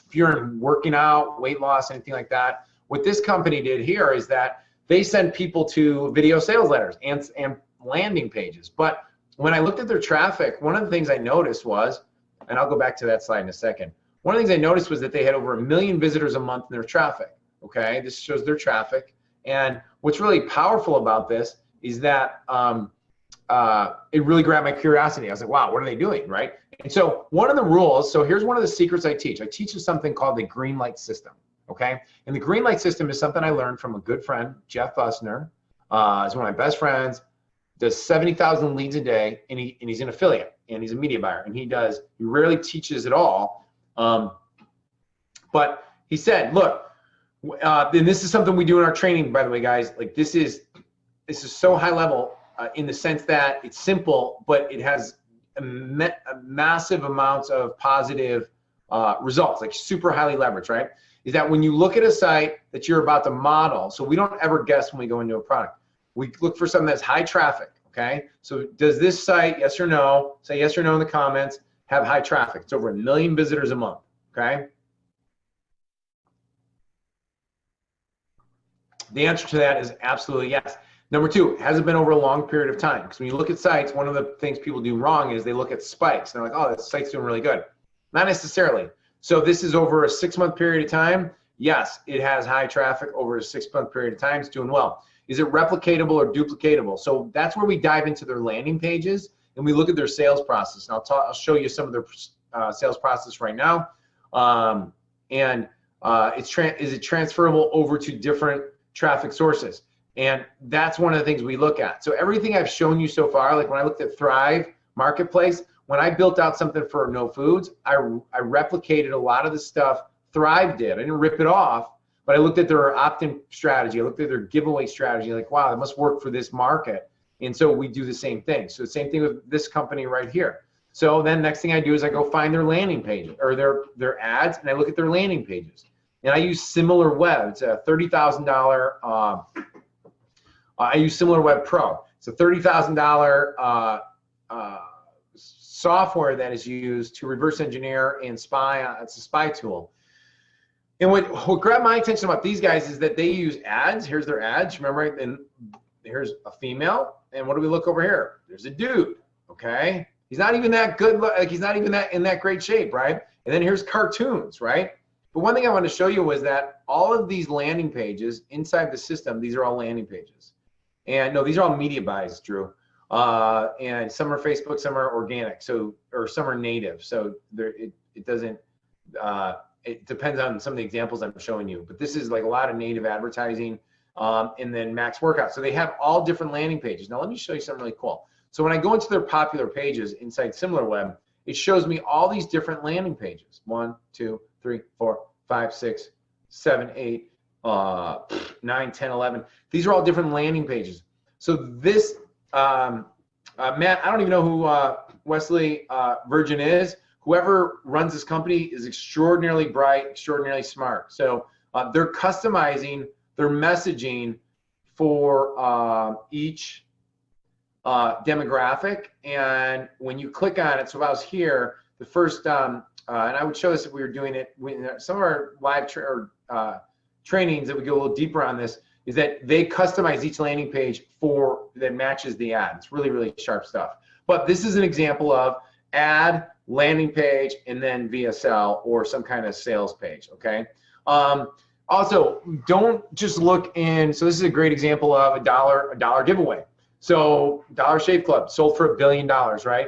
if you're working out, weight loss, anything like that, what this company did here is that they send people to video sales letters and landing pages. But when I looked at their traffic, one of the things I noticed was, and I'll go back to that slide in a second, one of the things I noticed was that they had over 1 million visitors a month in their traffic, okay? This shows their traffic. And what's really powerful about this is that it really grabbed my curiosity. I was like, wow, what are they doing, right? And so one of the rules, so here's one of the secrets I teach. I teach you something called the green light system, okay? And the green light system is something I learned from a good friend, Jeff Bussner. He's one of my best friends, does 70,000 leads a day, and he's an affiliate, and he's a media buyer, and he rarely teaches at all. But he said, look, and this is something we do in our training, by the way, guys, like this is so high level in the sense that it's simple, but it has a massive amounts of positive results, like super highly leveraged, right? Is that when you look at a site that you're about to model, so we don't ever guess when we go into a product. We look for something that's high traffic, okay? So does this site, yes or no, say yes or no in the comments, have high traffic? It's over 1 million visitors a month, okay? The answer to that is absolutely yes. Number two, has it been over a long period of time? Because when you look at sites, one of the things people do wrong is they look at spikes. They're like, oh, this site's doing really good. Not necessarily. So this is over a 6-month period of time. Yes, it has high traffic over a 6-month period of time. It's doing well. Is it replicatable or duplicatable? So that's where we dive into their landing pages and we look at their sales process. And I'll show you some of their sales process right now. Is it transferable over to different traffic sources? And that's one of the things we look at. So everything I've shown you so far, like when I looked at Thrive Marketplace, when I built out something for No Foods, I replicated a lot of the stuff Thrive did. I didn't rip it off, but I looked at their opt-in strategy. I looked at their giveaway strategy, like, wow, it must work for this market. And so we do the same thing. So the same thing with this company right here. So then next thing I do is I go find their landing page or their ads, and I look at their landing pages. And I use SimilarWeb. It's a $30,000, I use SimilarWeb Pro. It's a $30,000 software that is used to reverse engineer and spy. It's a spy tool. And what grabbed my attention about these guys is that they use ads. Here's their ads. Remember, and here's a female. And what do we look over here? There's a dude. Okay, he's not even that good. Like he's not even in that great shape, right? And then here's cartoons, right? But one thing I want to show you was that all of these landing pages inside the system, these are all landing pages. And no, these are all media buys, Drew. And some are Facebook, some are organic, or some are native. So it doesn't. It depends on some of the examples I'm showing you. But this is like a lot of native advertising, and then Max Workout. So they have all different landing pages. Now let me show you something really cool. So when I go into their popular pages inside SimilarWeb, it shows me all these different landing pages. 1, 2, 3, 4, 5, 6, 7, 8, 9, 10, 11. These are all different landing pages. So this, Matt, I don't even know who Wesley Virgin is. Whoever runs this company is extraordinarily bright, extraordinarily smart. So they're customizing their messaging for each demographic. And when you click on it, so if I was here, the first, and I would show this if we were doing it, some of our live trainings that we go a little deeper on this, is that they customize each landing page that matches the ad. It's really, really sharp stuff. But this is an example of ad, landing page, and then VSL or some kind of sales page, okay? Also, don't just look in, so this is a great example of a dollar giveaway. So Dollar Shave Club sold for $1 billion, right?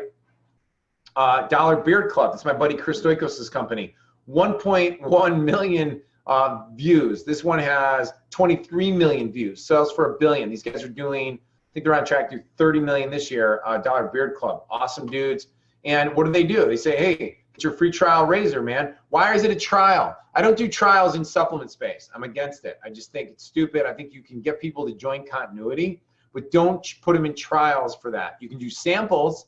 Dollar Beard Club, that's my buddy Chris Stoikos' company, 1.1 million Views. This one has 23 million views, sells for $1 billion. These guys are doing, I think they're on track to do 30 million this year. Dollar Beard Club, awesome dudes. And what do? They say, hey, get your free trial razor, man. Why is it a trial? I don't do trials in supplement space. I'm against it. I just think it's stupid. I think you can get people to join continuity, but don't put them in trials for that. You can do samples,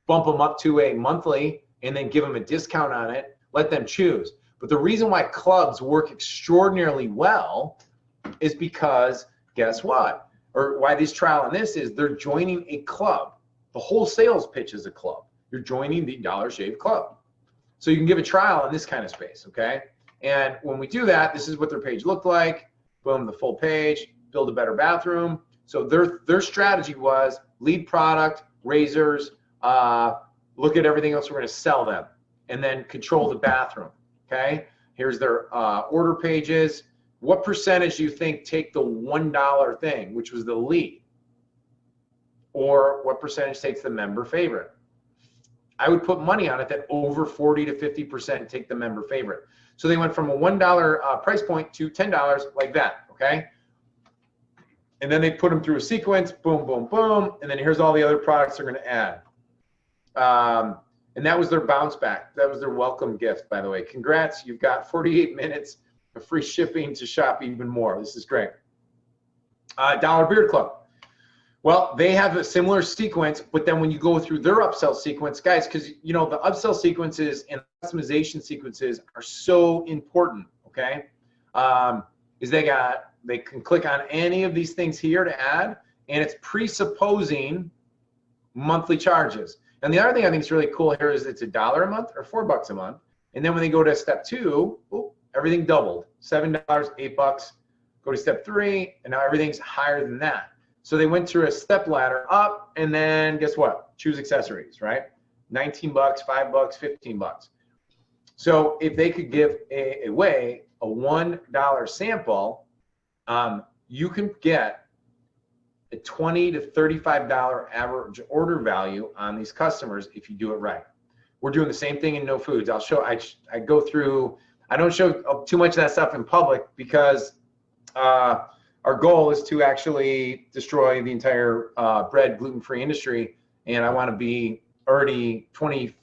bump them up to a monthly, and then give them a discount on it. Let them choose. But the reason why clubs work extraordinarily well is because, guess what? Or why this trial on this is they're joining a club. The whole sales pitch is a club. You're joining the Dollar Shave Club. So you can give a trial in this kind of space, okay? And when we do that, this is what their page looked like. Boom, the full page, build a better bathroom. So their strategy was lead product, razors, look at everything else we're going to sell them, and then control the bathroom. Okay, here's their order pages. What percentage do you think take the $1 thing, which was the lead? Or what percentage takes the member favorite? I would put money on it that over 40 to 50% take the member favorite. So they went from a $1 price point to $10 like that, okay? And then they put them through a sequence, boom, boom, boom, and then here's all the other products they're gonna add. And that was their bounce back. That was their welcome gift, by the way. Congrats, you've got 48 minutes of free shipping to shop even more. This is great. Dollar Beard Club. Well, they have a similar sequence, but then when you go through their upsell sequence, guys, because you know the upsell sequences and customization sequences are so important, okay? Is they can click on any of these things here to add, and it's presupposing monthly charges. And the other thing I think is really cool here is it's $1 a month or $4 a month. And then when they go to step 2, everything doubled. $7, $8. Go to step 3, and now everything's higher than that. So they went through a step ladder up, and then guess what? Choose accessories, right? $19, $5, $15. So if they could give away a $1 sample, you can get a $20 to $35 average order value on these customers if you do it right. We're doing the same thing in No Foods. I'll show. I go through. I don't show too much of that stuff in public because our goal is to actually destroy the entire bread gluten-free industry, and I want to be already 20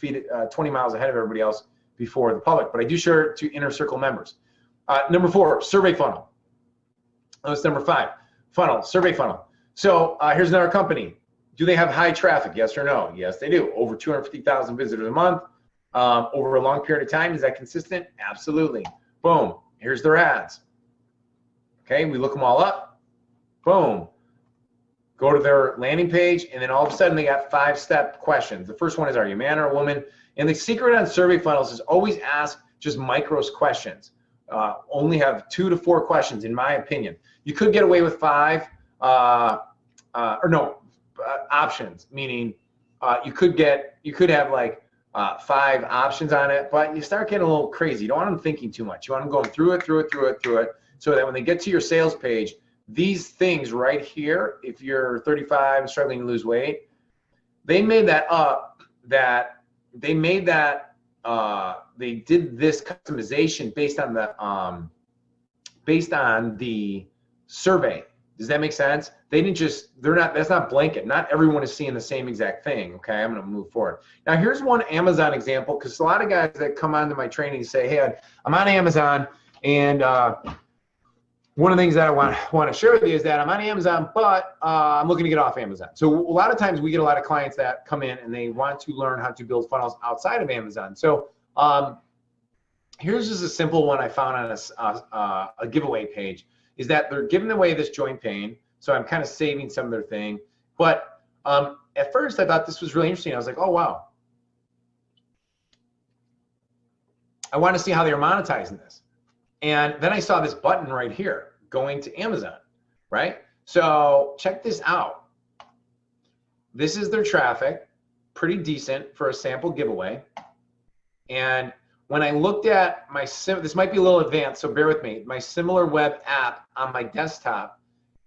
miles ahead of everybody else before the public. But I do share it to inner circle members. Number 4, survey funnel. That's number 5. Funnel, survey funnel. So here's another company. Do they have high traffic? Yes or no? Yes, they do. Over 250,000 visitors a month. Over a long period of time, is that consistent? Absolutely. Boom. Here's their ads. Okay, we look them all up. Boom. Go to their landing page, and then all of a sudden they got 5-step questions. The first one is, are you a man or a woman? And the secret on survey funnels is always ask just micros questions. Only have 2 to 4 questions, in my opinion. You could get away with 5. Options, meaning you could have like 5 options on it, but you start getting a little crazy. You don't want them thinking too much. You want them going through it, so that when they get to your sales page, these things right here, if you're 35 and struggling to lose weight, they made that up, they did this customization based on the survey. Does that make sense? That's not blanket. Not everyone is seeing the same exact thing, okay? I'm gonna move forward. Now here's one Amazon example, because a lot of guys that come onto my training say, hey, I'm on Amazon, and one of the things that I want to share with you is that I'm on Amazon, but I'm looking to get off Amazon. So a lot of times we get a lot of clients that come in and they want to learn how to build funnels outside of Amazon. So here's just a simple one I found on a giveaway page, is that they're giving away this joint pain. So I'm kind of saving some of their thing. But at first I thought this was really interesting. I was like, oh, wow. I want to see how they're monetizing this. And then I saw this button right here, going to Amazon, right? So check this out. This is their traffic, pretty decent for a sample giveaway. And when I looked at this might be a little advanced, so bear with me, my SimilarWeb app on my desktop,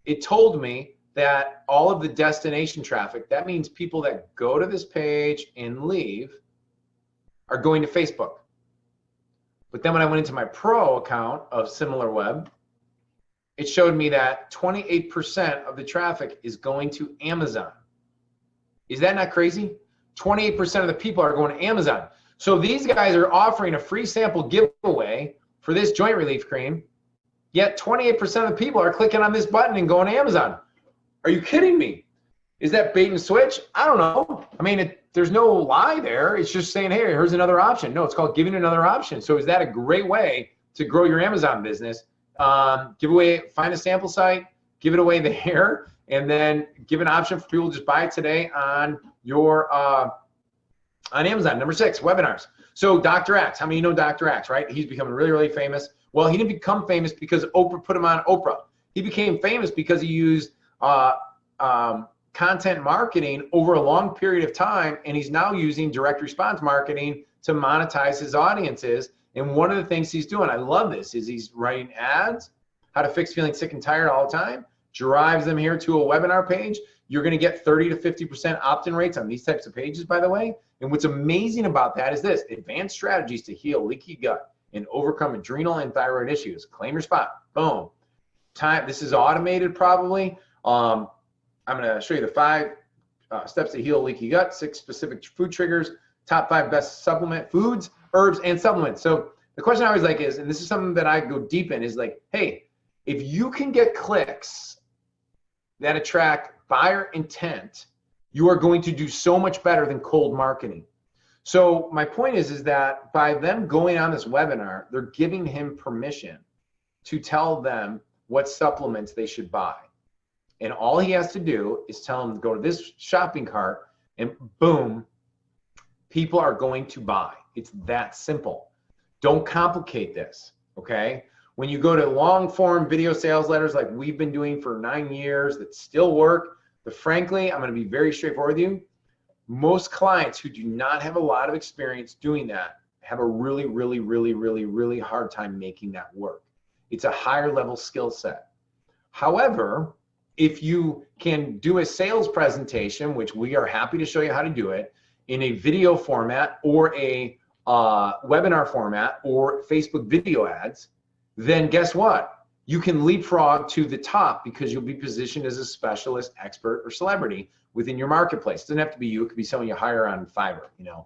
it told me that all of the destination traffic, that means people that go to this page and leave, are going to Facebook. But then when I went into my pro account of SimilarWeb, it showed me that 28% of the traffic is going to Amazon. Is that not crazy? 28% of the people are going to Amazon. So these guys are offering a free sample giveaway for this joint relief cream, yet 28% of the people are clicking on this button and going to Amazon. Are you kidding me? Is that bait and switch? I don't know. I mean, there's no lie there. It's just saying, hey, here's another option. No, it's called giving another option. So is that a great way to grow your Amazon business? Give away, find a sample site, give it away there, and then give an option for people to just buy it today on your on Amazon. Number 6, webinars. So Dr. Axe, how many of you know Dr. Axe, right? He's becoming really, really famous. Well, he didn't become famous because Oprah put him on Oprah. He became famous because he used content marketing over a long period of time, and he's now using direct response marketing to monetize his audiences. And one of the things he's doing, I love this, is he's writing ads, how to fix feeling sick and tired all the time, drives them here to a webinar page. You're going to get 30 to 50% opt-in rates on these types of pages, by the way. And what's amazing about that is this: advanced strategies to heal leaky gut and overcome adrenal and thyroid issues. Claim your spot. Boom. This is automated probably. I'm going to show you the 5 steps to heal leaky gut, 6 specific food triggers, top 5 best supplement foods, herbs, and supplements. So the question I always like is, and this is something that I go deep in, is like, hey, if you can get clicks that attract buyer intent, you are going to do so much better than cold marketing. So my point is that by them going on this webinar, they're giving him permission to tell them what supplements they should buy. And all he has to do is tell them to go to this shopping cart, and boom, people are going to buy. It's that simple. Don't complicate this, okay? When you go to long form video sales letters like we've been doing for 9 years that still work, but frankly, I'm going to be very straightforward with you. Most clients who do not have a lot of experience doing that have a really, really, really, really, really hard time making that work. It's a higher level skill set. However, if you can do a sales presentation, which we are happy to show you how to do it, in a video format or a webinar format or Facebook video ads, then guess what? You can leapfrog to the top because you'll be positioned as a specialist, expert, or celebrity within your marketplace. It doesn't have to be you. It could be someone you hire on Fiverr. You know,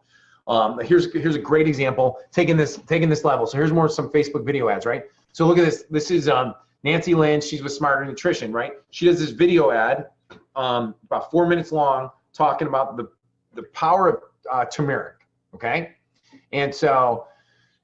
here's a great example. Taking this level. So here's some Facebook video ads, right? So look at this. This is Nancy Lynn. She's with Smarter Nutrition, right? She does this video ad, about 4 minutes long, talking about the power of turmeric. Okay, and so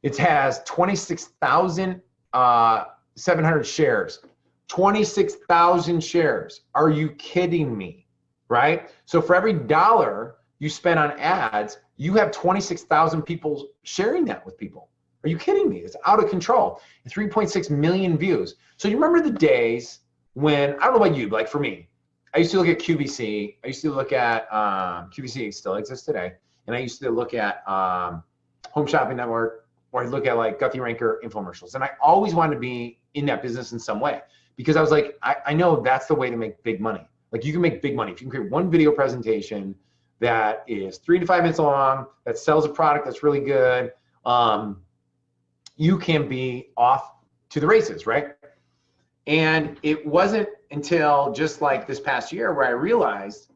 it has 26,700 shares. 26,000 shares. Are you kidding me? Right? So for every $1 you spend on ads, you have 26,000 people sharing that with people. Are you kidding me? It's out of control. 3.6 million views. So you remember the days when, I don't know about you, but like for me, I used to look at QVC. I used to look at, QVC still exists today. And I used to look at Home Shopping Network, or I'd look at like Guthy-Renker infomercials. And I always wanted to be in that business in some way because I was like, I know that's the way to make big money. Like you can make big money. If you can create one video presentation that is 3 to 5 minutes long, that sells a product that's really good, you can be off to the races, right? And it wasn't until just like this past year where I realized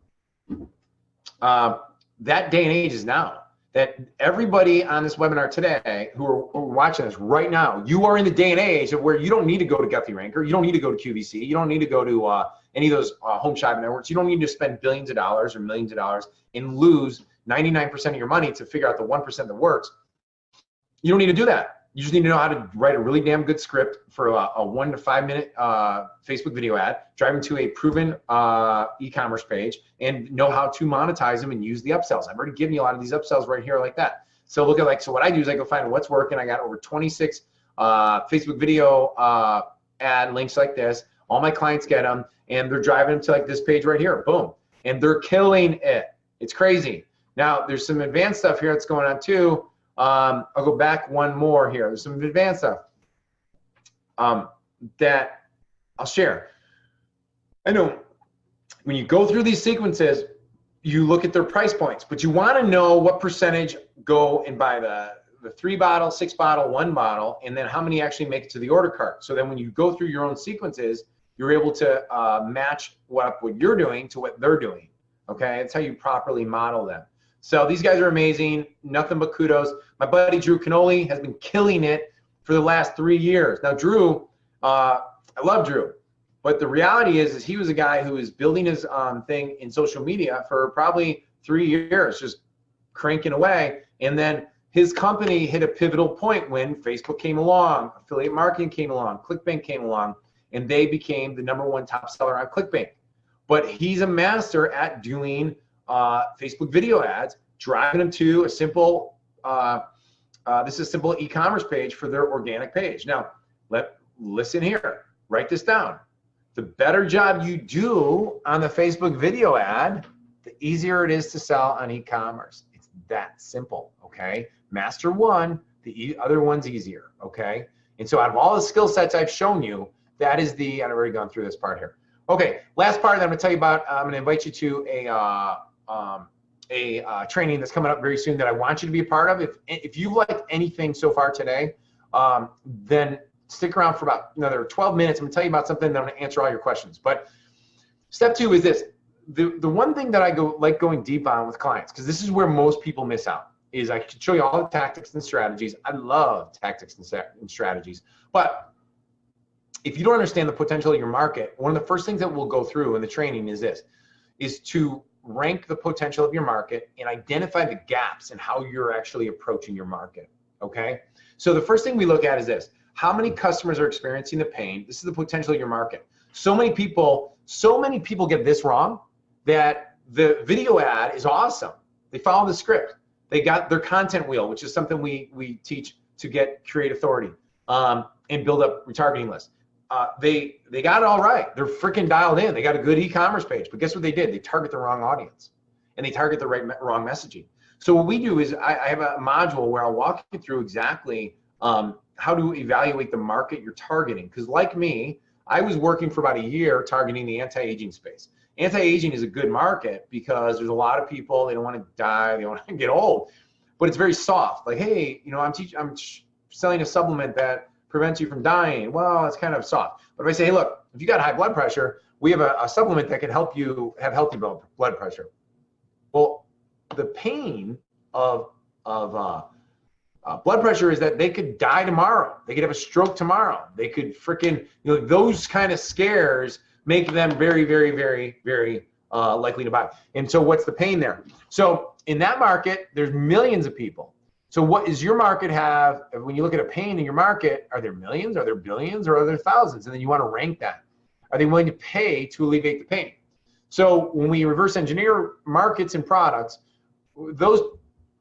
that day and age is now. That everybody on this webinar today who are watching this right now, you are in the day and age of where you don't need to go to Guthy-Renker, you don't need to go to QVC, you don't need to go to any of those home shopping networks, you don't need to spend billions of dollars or millions of dollars and lose 99% of your money to figure out the 1% that works. You don't need to do that. You just need to know how to write a really damn good script for a 1 to 5 minute Facebook video ad, drive them to a proven e-commerce page, and know how to monetize them and use the upsells. I've already given you a lot of these upsells right here like that. So look at so what I do is I go find what's working. I got over 26 Facebook video ad links like this. All my clients get them, and they're driving them to like this page right here. Boom. And they're killing it. It's crazy. Now, there's some advanced stuff here that's going on too. I'll go back one more here. There's some advanced stuff that I'll share. I know when you go through these sequences, you look at their price points, but you want to know what percentage go and buy the 3 bottle, 6 bottle, 1 bottle, and then how many actually make it to the order cart. So then when you go through your own sequences, you're able to match what you're doing to what they're doing. Okay, that's how you properly model them. So these guys are amazing. Nothing but kudos. My buddy Drew Canoli has been killing it for the last 3 years. Now Drew, I love Drew, but the reality is he was a guy who was building his thing in social media for probably 3 years, just cranking away. And then his company hit a pivotal point when Facebook came along, affiliate marketing came along, ClickBank came along, and they became the #1 top seller on ClickBank. But he's a master at doing Facebook video ads, driving them to a simple, this is a simple e-commerce page for their organic page. Now, listen here, write this down. The better job you do on the Facebook video ad, the easier it is to sell on e-commerce. It's that simple, okay? Master one, the other one's easier, okay? And so out of all the skill sets I've shown you, that is I've already gone through this part here. Okay, last part that I'm gonna tell you about, I'm gonna invite you to a training that's coming up very soon that I want you to be a part of. If you liked anything so far today, then stick around for about another 12 minutes. I'm gonna tell you about something that I'm gonna answer all your questions. But step 2 is this. The one thing that I like going deep on with clients, because this is where most people miss out, is I can show you all the tactics and strategies. I love tactics and strategies. But if you don't understand the potential of your market, one of the first things that we'll go through in the training is to rank the potential of your market and identify the gaps in how you're actually approaching your market, okay? So the first thing we look at is this. How many customers are experiencing the pain? This is the potential of your market. So many people get this wrong, that the video ad is awesome. They follow the script. They got their content wheel, which is something we teach to get create authority and build up retargeting lists. They got it all right. They're freaking dialed in. They got a good e-commerce page, but guess what they did? They target the wrong audience, and they target the wrong messaging. So what we do is I have a module where I'll walk you through exactly how to evaluate the market you're targeting. Because like me, I was working for about a year targeting the anti-aging space. Anti-aging is a good market because there's a lot of people, they don't want to die, they don't want to get old, but it's very soft. Like, hey, you know, I'm selling a supplement that prevents you from dying. Well, it's kind of soft. But if I say, hey, look, if you got high blood pressure, we have a supplement that can help you have healthy blood pressure. Well, the pain of blood pressure is that they could die tomorrow. They could have a stroke tomorrow. They could freaking, you know, those kind of scares make them very, very, very, very likely to buy. And so what's the pain there? So in that market, there's millions of people. So what does your market have? When you look at a pain in your market, are there millions, are there billions, or are there thousands? And then you want to rank that. Are they willing to pay to alleviate the pain? So when we reverse engineer markets and products, those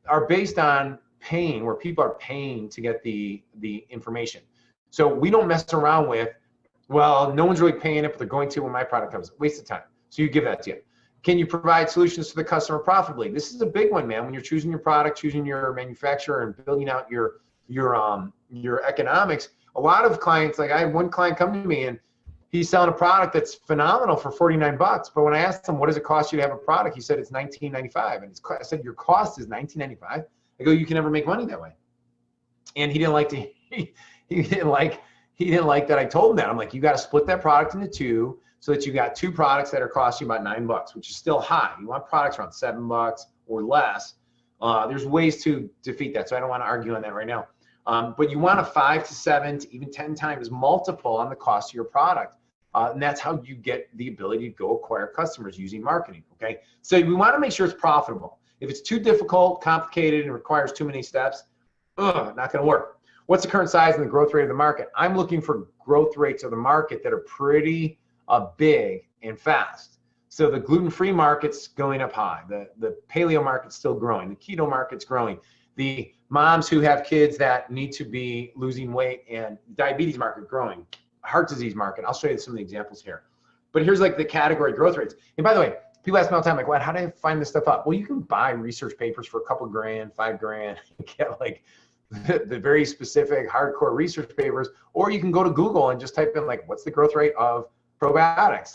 are based on pain, where people are paying to get the information. So we don't mess around with, well, no one's really paying it, but they're going to when my product comes. Waste of time. So you give that to you. Can you provide solutions to the customer profitably? This is a big one, man. When you're choosing your product, choosing your manufacturer, and building out your economics, a lot of clients, like I had one client come to me and he's selling a product that's phenomenal for $49. But when I asked him, what does it cost you to have a product? He said, it's $19.95. And I said, your cost is $19.95? I go, you can never make money that way. And he didn't like to, he didn't like that I told him that. I'm like, you got to split that product into two so that you got two products that are costing you about $9, which is still high. You want products around $7 or less. There's ways to defeat that, so I don't want to argue on that right now. But you want a 5 to 7 to even 10 times multiple on the cost of your product. And that's how you get the ability to go acquire customers using marketing, okay? So we want to make sure it's profitable. If it's too difficult, complicated, and requires too many steps, not going to work. What's the current size and the growth rate of the market? I'm looking for growth rates of the market that are pretty big and fast. So the gluten-free market's going up high. The paleo market's still growing. The keto market's growing. The moms who have kids that need to be losing weight, and diabetes market growing. Heart disease market. I'll show you some of the examples here. But here's like the category growth rates. And by the way, people ask me all the time, like, how do I find this stuff up? Well, you can buy research papers for a couple grand, $5,000. You get like the very specific hardcore research papers, or you can go to Google and just type in like, what's the growth rate of probiotics?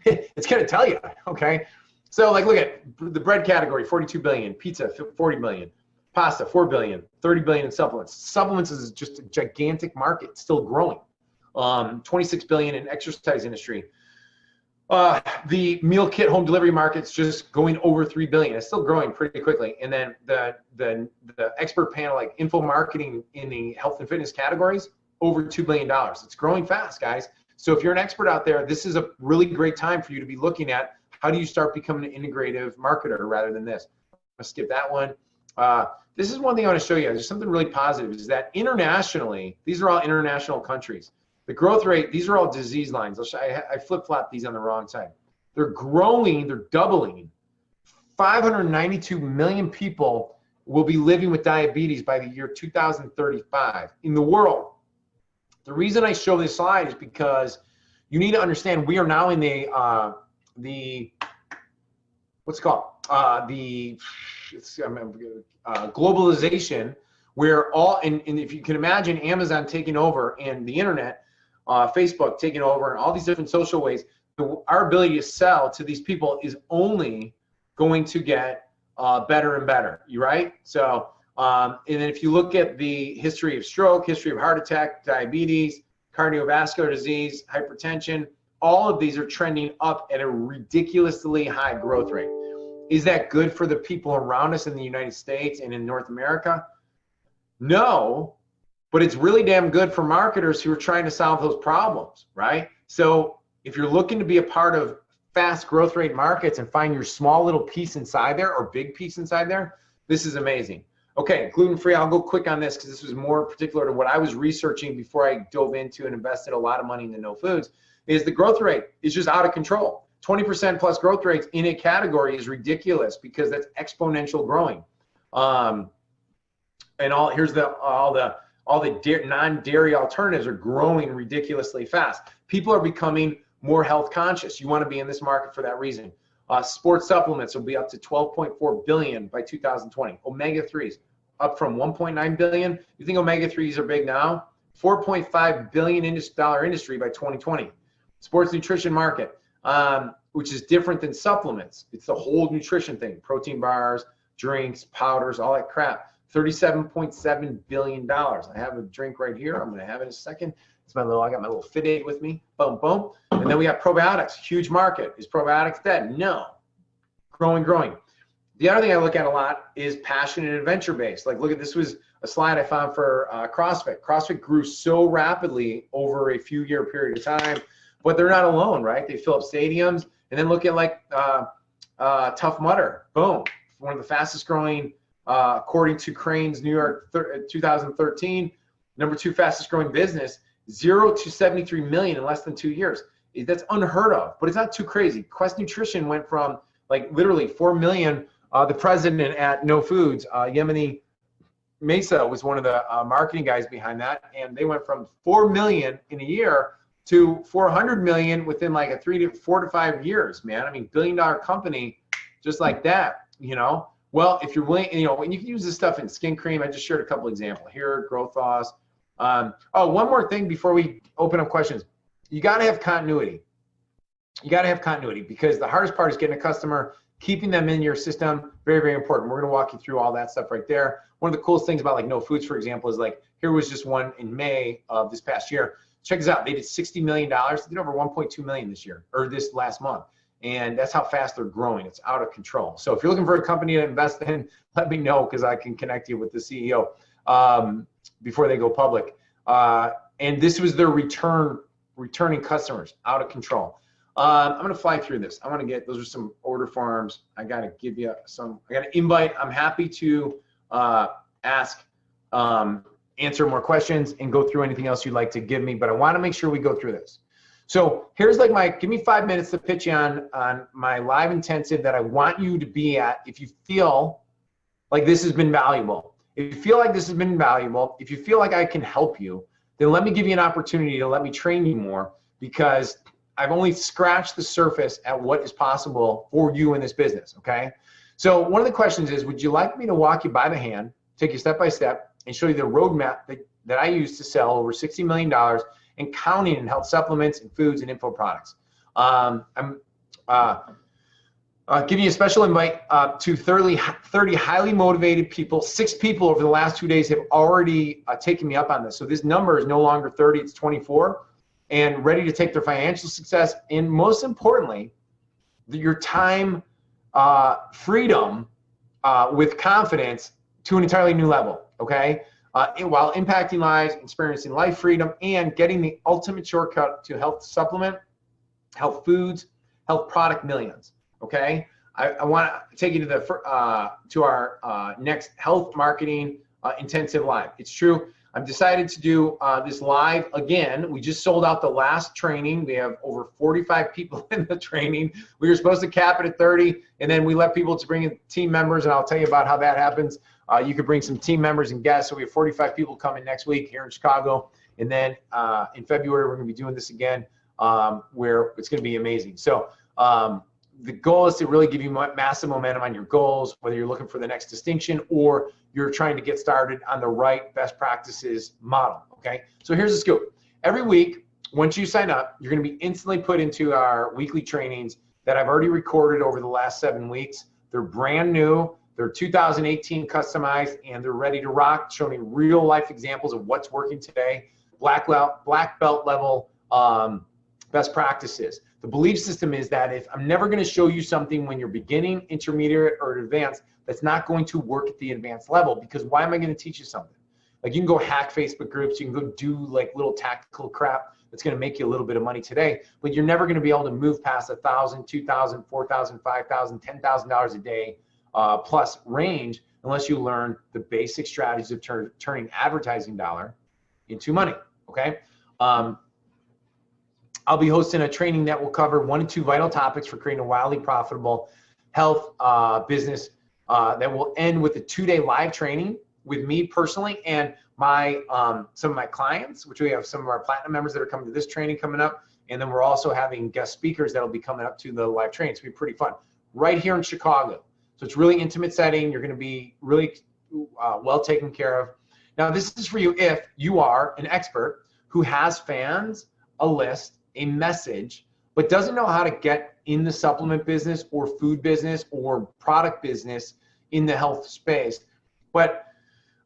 It's going to tell you, okay? So like, look at the bread category, 42 billion, pizza, 40 million, Pasta, 4 billion, 30 billion in supplements. Supplements is just a gigantic market, still growing. 26 billion in exercise industry. The meal kit home delivery market's just going over 3 billion. It's still growing pretty quickly. And then the expert panel, like info marketing in the health and fitness categories, over $2 billion. It's growing fast, guys. So if you're an expert out there, this is a really great time for you to be looking at how do you start becoming an integrative marketer rather than this. I'm gonna skip that one. This is one thing I want to show you. There's something really positive is that internationally, these are all international countries. The growth rate, these are all disease lines. I flip-flopped these on the wrong side. They're growing, they're doubling. 592 million people will be living with diabetes by the year 2035 in the world. The reason I show this slide is because you need to understand we are now in the what's it called? Globalization, where all, and if you can imagine Amazon taking over and the internet, Facebook taking over and all these different social ways, our ability to sell to these people is only going to get better and better, right? So, and then if you look at the history of stroke, history of heart attack, diabetes, cardiovascular disease, hypertension, all of these are trending up at a ridiculously high growth rate. Is that good for the people around us in the United States and in North America? No, but it's really damn good for marketers who are trying to solve those problems, right? So if you're looking to be a part of fast growth rate markets and find your small little piece inside there or big piece inside there, this is amazing. Okay, gluten-free, I'll go quick on this because this was more particular to what I was researching before I dove into and invested a lot of money into No Foods, is the growth rate is just out of control. 20% plus growth rates in a category is ridiculous because that's exponential growing. And here's all the non-dairy alternatives are growing ridiculously fast. People are becoming more health conscious. You want to be in this market for that reason. Sports supplements will be up to 12.4 billion by 2020. Omega-3s up from 1.9 billion. You think omega-3s are big now? 4.5 billion dollar industry by 2020. Sports nutrition market, which is different than supplements. It's the whole nutrition thing. Protein bars, drinks, powders, all that crap. $37.7 billion. I have a drink right here. I'm going to have it in a second. It's I got my little Fit Aid with me. Boom, boom. And then we got probiotics. Huge market. Is probiotics dead? No. Growing, growing. The other thing I look at a lot is passion and adventure based. Like, look at this was a slide I found for CrossFit. CrossFit grew so rapidly over a few year period of time, but they're not alone, right? They fill up stadiums. And then look at like Tough Mudder. Boom. One of the fastest growing, according to Crain's New York 2013, number 2 fastest growing business, 0 to 73 million in less than 2 years. That's unheard of, but it's not too crazy. Quest Nutrition went from like literally 4 million. The president at No Foods, Yemeni Mesa, was one of the marketing guys behind that, and they went from 4 million in a year to 400 million within like a 4 to 5 years, man. I mean, billion-dollar company just like that, you know. Well, if you're willing, you know, and you can use this stuff in skin cream. I just shared a couple examples here, Growth Loss. Oh, one more thing before we open up questions. You got to have continuity. You got to have continuity because the hardest part is getting a customer, keeping them in your system. Very, very important. We're going to walk you through all that stuff right there. One of the coolest things about like No Foods, for example, is like here was just one in May of this past year. Check this out. They did $60 million. They did over 1.2 million this year or this last month. And that's how fast they're growing. It's out of control. So if you're looking for a company to invest in, let me know because I can connect you with the CEO before they go public. And this was their returning customers, out of control. I'm going to fly through this. I want to get, those are some order forms. I got to give you some, I got to invite. I'm happy to answer more questions and go through anything else you'd like to give me, but I want to make sure we go through this. So here's like give me 5 minutes to pitch you on my live intensive that I want you to be at if you feel like this has been valuable. If you feel like this has been valuable, if you feel like I can help you, then let me give you an opportunity to let me train you more because I've only scratched the surface at what is possible for you in this business, okay? So one of the questions is, would you like me to walk you by the hand, take you step by step, and show you the roadmap that I use to sell over $60 million and counting in health supplements and foods and info products? Giving you a special invite to 30 highly motivated people. 6 people over the last 2 days have already taken me up on this. So this number is no longer 30, it's 24, and ready to take their financial success and, most importantly, your time freedom with confidence to an entirely new level, okay? While impacting lives, experiencing life freedom, and getting the ultimate shortcut to health supplement, health foods, health product millions. Okay, I want to take you to our next health marketing intensive live. It's true. I've decided to do this live again. We just sold out the last training. We have over 45 people in the training. We were supposed to cap it at 30, and then we let people to bring in team members, and I'll tell you about how that happens. You could bring some team members and guests. So we have 45 people coming next week here in Chicago, and then in February we're going to be doing this again, where it's going to be amazing. So. The goal is to really give you massive momentum on your goals, whether you're looking for the next distinction or you're trying to get started on the right best practices model, okay? So here's the scoop. Every week, once you sign up, you're gonna be instantly put into our weekly trainings that I've already recorded over the last 7 weeks. They're brand new, they're 2018 customized, and they're ready to rock, showing real life examples of what's working today, black belt level best practices. The belief system is that if I'm never going to show you something when you're beginning, intermediate, or advanced, that's not going to work at the advanced level, because why am I going to teach you something? Like, you can go hack Facebook groups, you can go do like little tactical crap that's going to make you a little bit of money today, but you're never going to be able to move past $1,000, $2,000, $4,000, $5,000, $10,000 a day plus range unless you learn the basic strategies of turning advertising dollar into money, okay? I'll be hosting a training that will cover 1 to 2 vital topics for creating a wildly profitable health business that will end with a 2-day live training with me personally and my some of my clients, which we have some of our platinum members that are coming to this training coming up. And then we're also having guest speakers that'll be coming up to the live training. It's gonna be pretty fun right here in Chicago. So it's really intimate setting. You're gonna be really well taken care of. Now, this is for you if you are an expert who has fans, a list, a message, but doesn't know how to get in the supplement business or food business or product business in the health space, but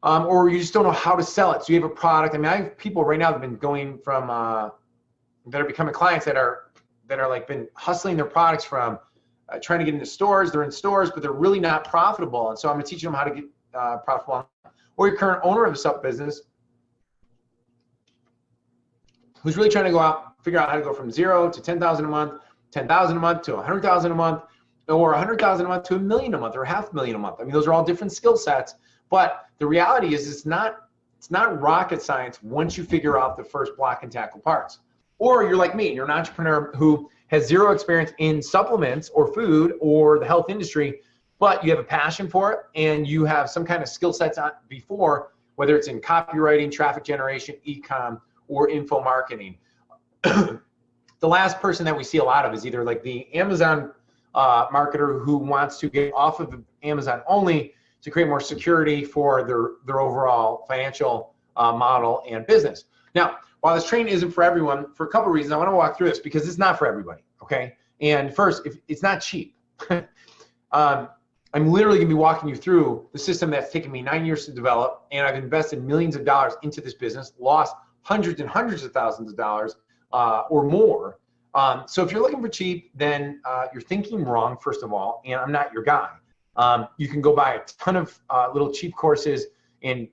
or you just don't know how to sell it. So you have a product. I mean, I have people right now that have been going from that are becoming clients that are like been hustling their products from trying to get into stores. They're in stores, but they're really not profitable. And so I'm going to teach them how to get profitable. Or your current owner of a sub business who's really trying to go out, figure out how to go from 0 to 10,000 a month, 10,000 a month to 100,000 a month, or 100,000 a month to $1 million a month, or $500,000 a month. I mean, those are all different skill sets, but the reality is it's not rocket science once you figure out the first block and tackle parts. Or you're like me, you're an entrepreneur who has 0 experience in supplements or food or the health industry, but you have a passion for it and you have some kind of skill sets on before, whether it's in copywriting, traffic generation, e-com, or info marketing. The last person that we see a lot of is either like the Amazon marketer who wants to get off of Amazon only to create more security for their overall financial model and business. Now, while this training isn't for everyone, for a couple of reasons, I want to walk through this because it's not for everybody, okay? And first, if it's not cheap. I'm literally going to be walking you through the system that's taken me 9 years to develop, and I've invested millions of dollars into this business, lost hundreds and hundreds of thousands of dollars or more. So if you're looking for cheap, then you're thinking wrong, first of all, and I'm not your guy. You can go buy a ton of little cheap courses and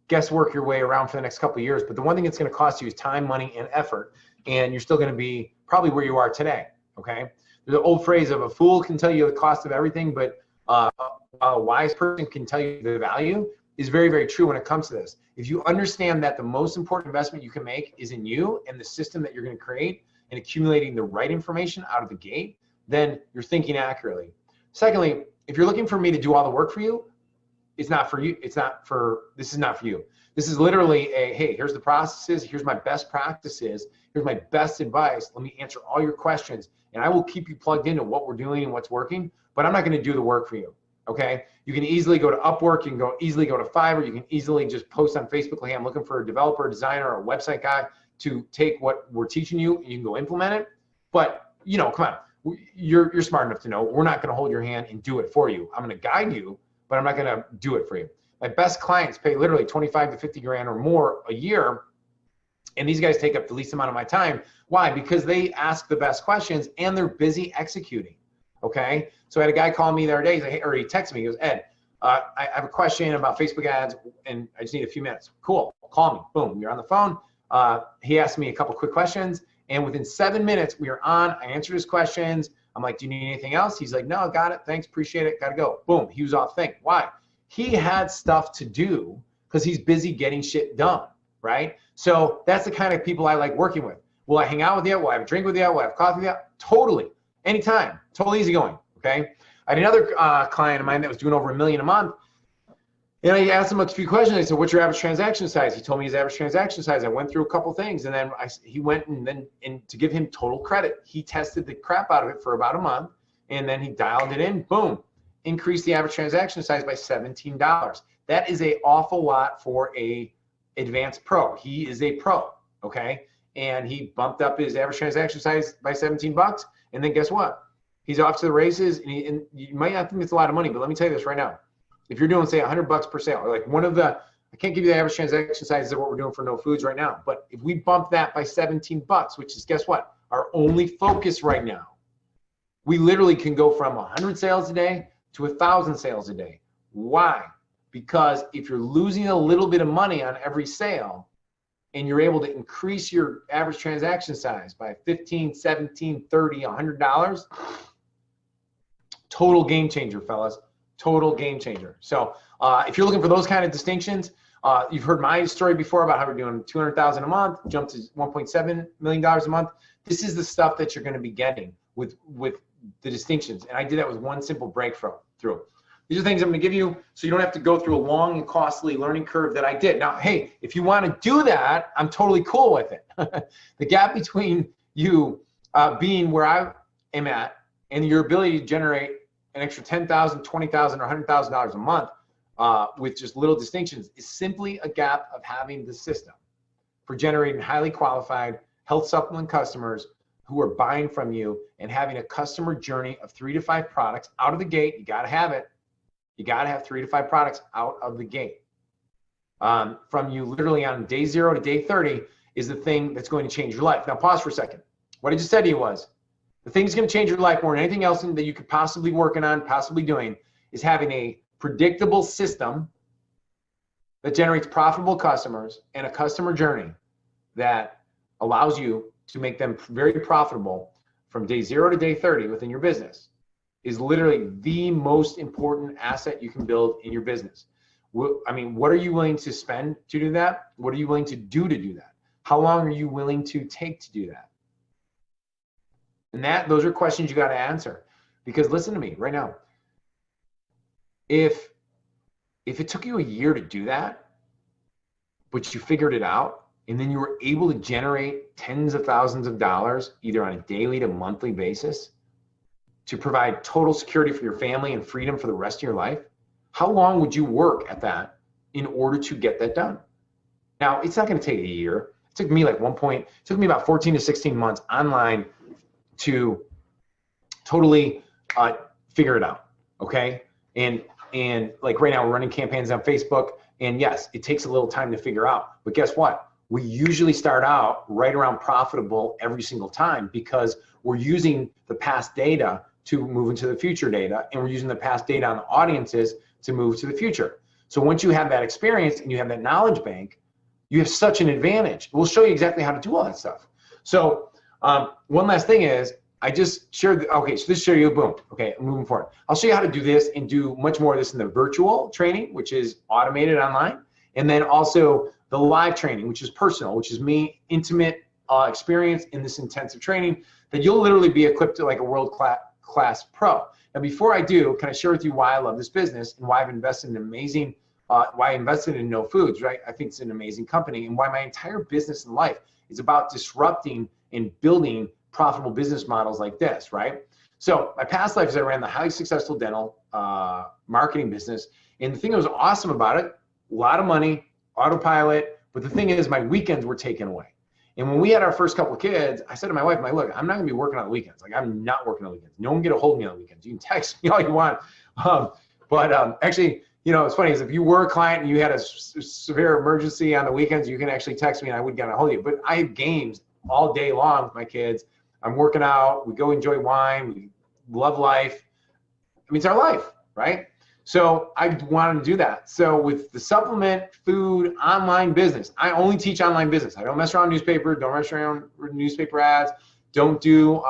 guesswork your way around for the next couple of years. But the one thing it's going to cost you is time, money, and effort, and you're still going to be probably where you are today, okay? There's an old phrase of a fool can tell you the cost of everything, but a wise person can tell you the value is very, very true when it comes to this. If you understand that the most important investment you can make is in you and the system that you're going to create and accumulating the right information out of the gate, then you're thinking accurately. Secondly, if you're looking for me to do all the work for you, it's not for you. This is not for you. This is literally a, hey, here's the processes, here's my best practices, here's my best advice. Let me answer all your questions, and I will keep you plugged into what we're doing and what's working, but I'm not going to do the work for you. Okay, you can easily go to Upwork, you can easily go to Fiverr, you can easily just post on Facebook, like, hey, I'm looking for a developer, designer, or a website guy to take what we're teaching you, and you can go implement it. But, you know, come on, you're smart enough to know we're not going to hold your hand and do it for you. I'm going to guide you, but I'm not going to do it for you. My best clients pay literally 25 to 50 grand or more a year. And these guys take up the least amount of my time. Why? Because they ask the best questions and they're busy executing. Okay. So I had a guy call me the other day, or he texted me, he goes, Ed, I have a question about Facebook ads and I just need a few minutes. Cool. Call me. Boom. You're on the phone. He asked me a couple quick questions and within 7 minutes we were on. I answered his questions. I'm like, do you need anything else? He's like, no, got it. Thanks. Appreciate it. Got to go. Boom. He was off thing. Why? He had stuff to do because he's busy getting shit done. Right? So that's the kind of people I like working with. Will I hang out with you? Will I have a drink with you? Will I have coffee with you? Totally. Anytime. Totally easy going. Okay. I had another client of mine that was doing over $1 million a month. And I asked him a few questions. I said, what's your average transaction size? He told me his average transaction size. I went through a couple things and then he went and to give him total credit, he tested the crap out of it for about a month and then he dialed it in, boom, increased the average transaction size by $17. That is an awful lot for a advanced pro. He is a pro, okay? And he bumped up his average transaction size by 17 bucks. And then guess what? He's off to the races and you might not think it's a lot of money, but let me tell you this right now. If you're doing say 100 bucks per sale, or like I can't give you the average transaction sizes of what we're doing for No Foods right now, but if we bump that by 17 bucks, which is guess what? Our only focus right now, we literally can go from 100 sales a day to 1,000 sales a day. Why? Because if you're losing a little bit of money on every sale and you're able to increase your average transaction size by 15, 17, 30, $100, total game changer, fellas. Total game changer. So if you're looking for those kind of distinctions, you've heard my story before about how we're doing 200,000 a month, jumped to $1.7 million a month. This is the stuff that you're going to be getting with the distinctions. And I did that with one simple breakthrough. These are things I'm going to give you so you don't have to go through a long and costly learning curve that I did. Now, hey, if you want to do that, I'm totally cool with it. The gap between you being where I am at and your ability to generate an extra $10,000, $20,000, or $100,000 a month with just little distinctions is simply a gap of having the system for generating highly qualified health supplement customers who are buying from you and having a customer journey of 3 to 5 products out of the gate. You got to have it. You got to have 3 to 5 products out of the gate. From you literally on day 0 to day 30 is the thing that's going to change your life. Now pause for a second. What I just said to you was, the thing that's going to change your life more than anything else that you could possibly working on, possibly doing, is having a predictable system that generates profitable customers and a customer journey that allows you to make them very profitable from day 0 to day 30 within your business is literally the most important asset you can build in your business. I mean, what are you willing to spend to do that? What are you willing to do that? How long are you willing to take to do that? And those are questions you got to answer. Because listen to me right now. If it took you a year to do that, but you figured it out, and then you were able to generate tens of thousands of dollars, either on a daily to monthly basis, to provide total security for your family and freedom for the rest of your life, how long would you work at that in order to get that done? Now, it's not going to take a year. It took me it took me about 14 to 16 months online to totally figure it out, okay? And like right now we're running campaigns on Facebook, and yes, it takes a little time to figure out, but guess what? We usually start out right around profitable every single time because we're using the past data to move into the future data, and we're using the past data on the audiences to move to the future. So once you have that experience and you have that knowledge bank, you have such an advantage. We'll show you exactly how to do all that stuff. So one last thing is, I just shared, okay, so this show you, boom, okay, moving forward. I'll show you how to do this and do much more of this in the virtual training, which is automated online, and then also the live training, which is personal, which is me, intimate experience in this intensive training that you'll literally be equipped to like a world-class pro. Now, before I do, can I share with you why I love this business and why I've invested in why I invested in No Foods, right? I think it's an amazing company, and why my entire business and life is about disrupting and building profitable business models like this, right? So my past life is I ran the highly successful dental marketing business. And the thing that was awesome about it, a lot of money, autopilot, but the thing is my weekends were taken away. And when we had our first couple of kids, I said to my wife, look, I'm not gonna be working on the weekends. Like, I'm not working on the weekends. No one get a hold of me on the weekends. You can text me all you want. Actually, you know, it's funny is if you were a client and you had a severe emergency on the weekends, you can actually text me and I would get a hold of you. But I have games all day long with my kids. I'm working out. We go enjoy wine. We love life. I mean, it's our life, right? So I wanted to do that. So with the supplement food online business, I only teach online business. I don't mess around newspaper, don't mess around newspaper ads, don't do,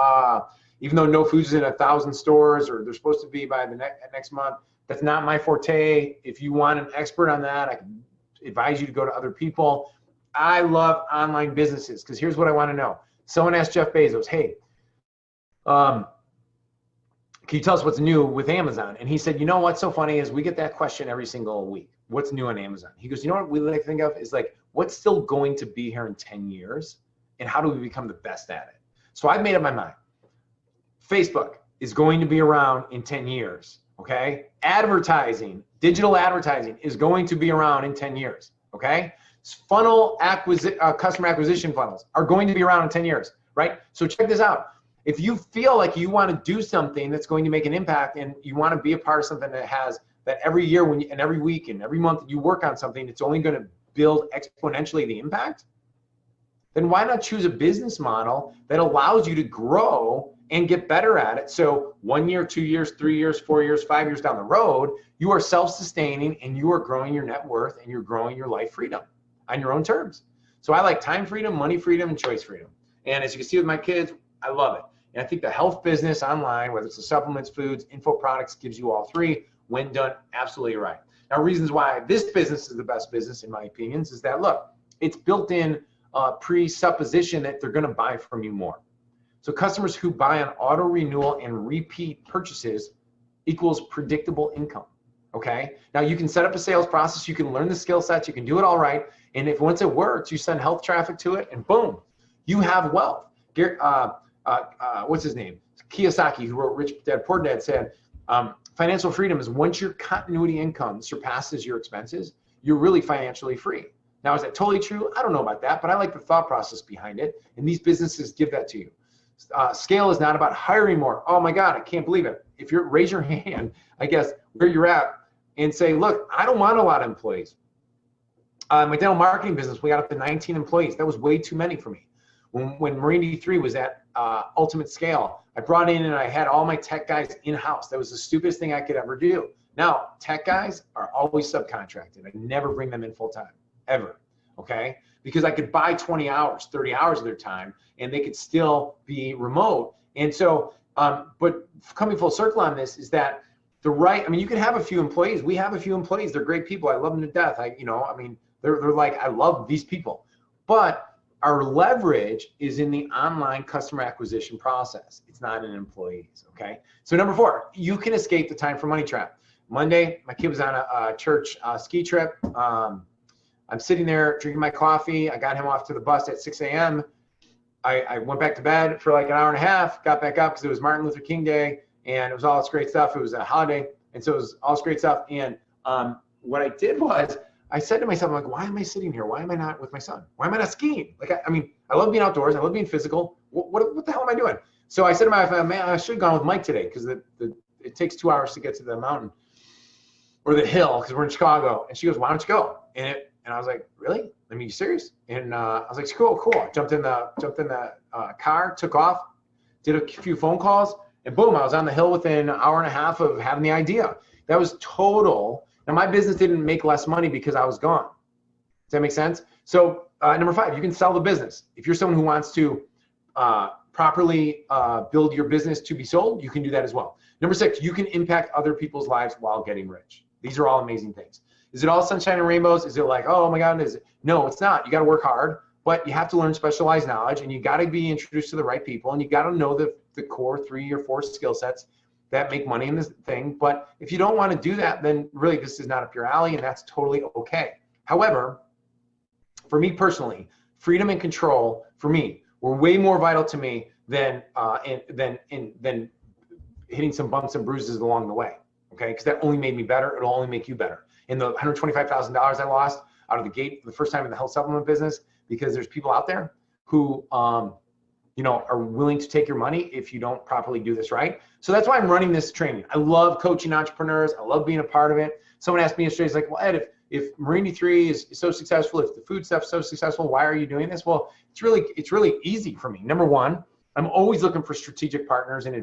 even though No Foods is in 1,000 stores or they're supposed to be by the next month, that's not my forte. If you want an expert on that, I can advise you to go to other people. I love online businesses because here's what I want to know. Someone asked Jeff Bezos, hey, can you tell us what's new with Amazon? And he said, you know what's so funny is we get that question every single week. What's new on Amazon? He goes, you know what we like to think of is like, what's still going to be here in 10 years? And how do we become the best at it? So I've made up my mind. Facebook is going to be around in 10 years, okay? Advertising, digital advertising is going to be around in 10 years, okay? Customer acquisition funnels are going to be around in 10 years, right? So check this out. If you feel like you want to do something that's going to make an impact and you want to be a part of something that has that every year and every week and every month you work on something, it's only going to build exponentially the impact, then why not choose a business model that allows you to grow and get better at it? So 1 year, 2 years, 3 years, 4 years, 5 years down the road, you are self-sustaining and you are growing your net worth and you're growing your life freedom on your own terms. So I like time freedom, money freedom, and choice freedom. And as you can see with my kids, I love it. And I think the health business online, whether it's the supplements, foods, info products, gives you all three. When done, absolutely right. Now, reasons why this business is the best business, in my opinions, is that, look, it's built in presupposition that they're going to buy from you more. So customers who buy on auto renewal and repeat purchases equals predictable income, okay? Now, you can set up a sales process. You can learn the skill sets. You can do it all right. And if once it works, you send health traffic to it, and boom, you have wealth. What's his name? Kiyosaki, who wrote Rich Dad Poor Dad, said, financial freedom is once your continuity income surpasses your expenses, you're really financially free. Now, is that totally true? I don't know about that, but I like the thought process behind it. And these businesses give that to you. Scale is not about hiring more. Oh my God, I can't believe it. If you're, raise your hand, I guess, where you're at and say, look, I don't want a lot of employees. My dental marketing business, we got up to 19 employees. That was way too many for me. When Marine D3 was at ultimate scale, I brought in and I had all my tech guys in-house. That was the stupidest thing I could ever do. Now, tech guys are always subcontracted. I never bring them in full time, ever, okay? Because I could buy 20 hours, 30 hours of their time, and they could still be remote. And so, but coming full circle on this is that I mean, you can have a few employees. We have a few employees. They're great people. I love them to death. They're like, I love these people. But our leverage is in the online customer acquisition process. It's not in employees, okay? So number 4, you can escape the time for money trap. Monday, my kid was on a church ski trip. I'm sitting there drinking my coffee. I got him off to the bus at 6 a.m. I went back to bed for like an hour and a half, got back up because it was Martin Luther King Day and it was all this great stuff. It was a holiday. And so it was all this great stuff. And what I did was, I said to myself, I'm like, why am I sitting here? Why am I not with my son? Why am I not skiing? Like, I mean, I love being outdoors. I love being physical. What the hell am I doing? So I said to my wife, man, I should have gone with Mike today because it takes 2 hours to get to the mountain or the hill because we're in Chicago. And she goes, why don't you go? And I was like, really? I mean, you serious? And I was like, cool. I jumped in the car, took off, did a few phone calls, and boom, I was on the hill within an hour and a half of having the idea. That was total. Now, my business didn't make less money because I was gone. Does that make sense? So number 5, you can sell the business. If you're someone who wants to properly build your business to be sold, you can do that as well. Number 6, you can impact other people's lives while getting rich. These are all amazing things. Is it all sunshine and rainbows? Is it like, oh my God, is it? No, it's not. You got to work hard, but you have to learn specialized knowledge and you got to be introduced to the right people and you got to know the core 3 or 4 skill sets that make money in this thing. But if you don't want to do that, then really this is not up your alley and that's totally okay. However, for me personally, freedom and control for me were way more vital to me than hitting some bumps and bruises along the way, okay? Because that only made me better. It'll only make you better. And the $125,000 I lost out of the gate the first time in the health supplement business, because there's people out there who, are willing to take your money if you don't properly do this right. So that's why I'm running this training. I love coaching entrepreneurs. I love being a part of it. Someone asked me yesterday, he's like, well, Ed, if Marine D3 is so successful, if the food stuff's so successful, why are you doing this? Well, it's really easy for me. Number one, I'm always looking for strategic partners and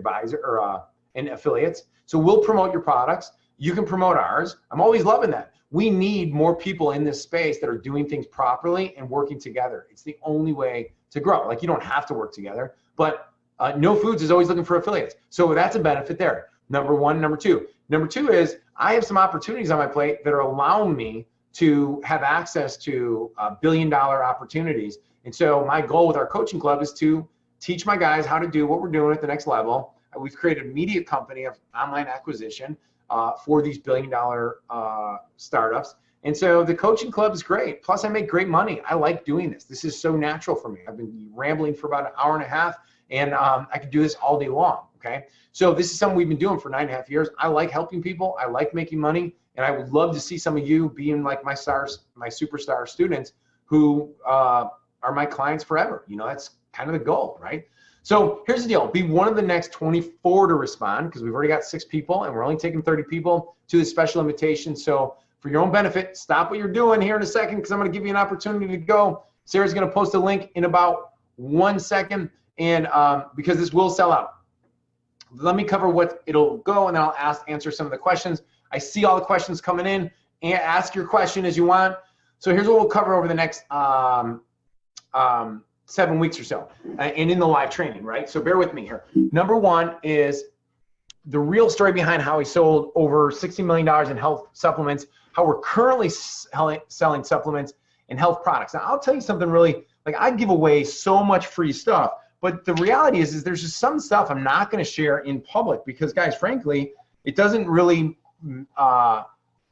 and affiliates. So we'll promote your products. You can promote ours. I'm always loving that. We need more people in this space that are doing things properly and working together. It's the only way to grow. Like, you don't have to work together, but No Foods is always looking for affiliates. So that's a benefit there. Number one. Number two is I have some opportunities on my plate that are allowing me to have access to billion-dollar opportunities. And so my goal with our coaching club is to teach my guys how to do what we're doing at the next level. We've created a media company of online acquisition for these billion-dollar startups. And so the coaching club is great. Plus, I make great money. I like doing this. This is so natural for me. I've been rambling for about an hour and a half, and I could do this all day long, okay? So this is something we've been doing for 9.5 years. I like helping people. I like making money, and I would love to see some of you being like my superstar students who are my clients forever. That's kind of the goal, right? So here's the deal. Be one of the next 24 to respond, because we've already got 6 people, and we're only taking 30 people to this special invitation. So for your own benefit, stop what you're doing here in a second, because I'm going to give you an opportunity to go. Sarah's going to post a link in about 1 second, and because this will sell out. Let me cover what it'll go, and then I'll answer some of the questions. I see all the questions coming in, and ask your question as you want. So here's what we'll cover over the next 7 weeks or so, and in the live training, right? So bear with me here. Number one is the real story behind how we sold over $60 million in health supplements, how we're currently selling supplements and health products. Now, I'll tell you something really, like, I give away so much free stuff, but the reality is there's just some stuff I'm not going to share in public because, guys, frankly, it doesn't really,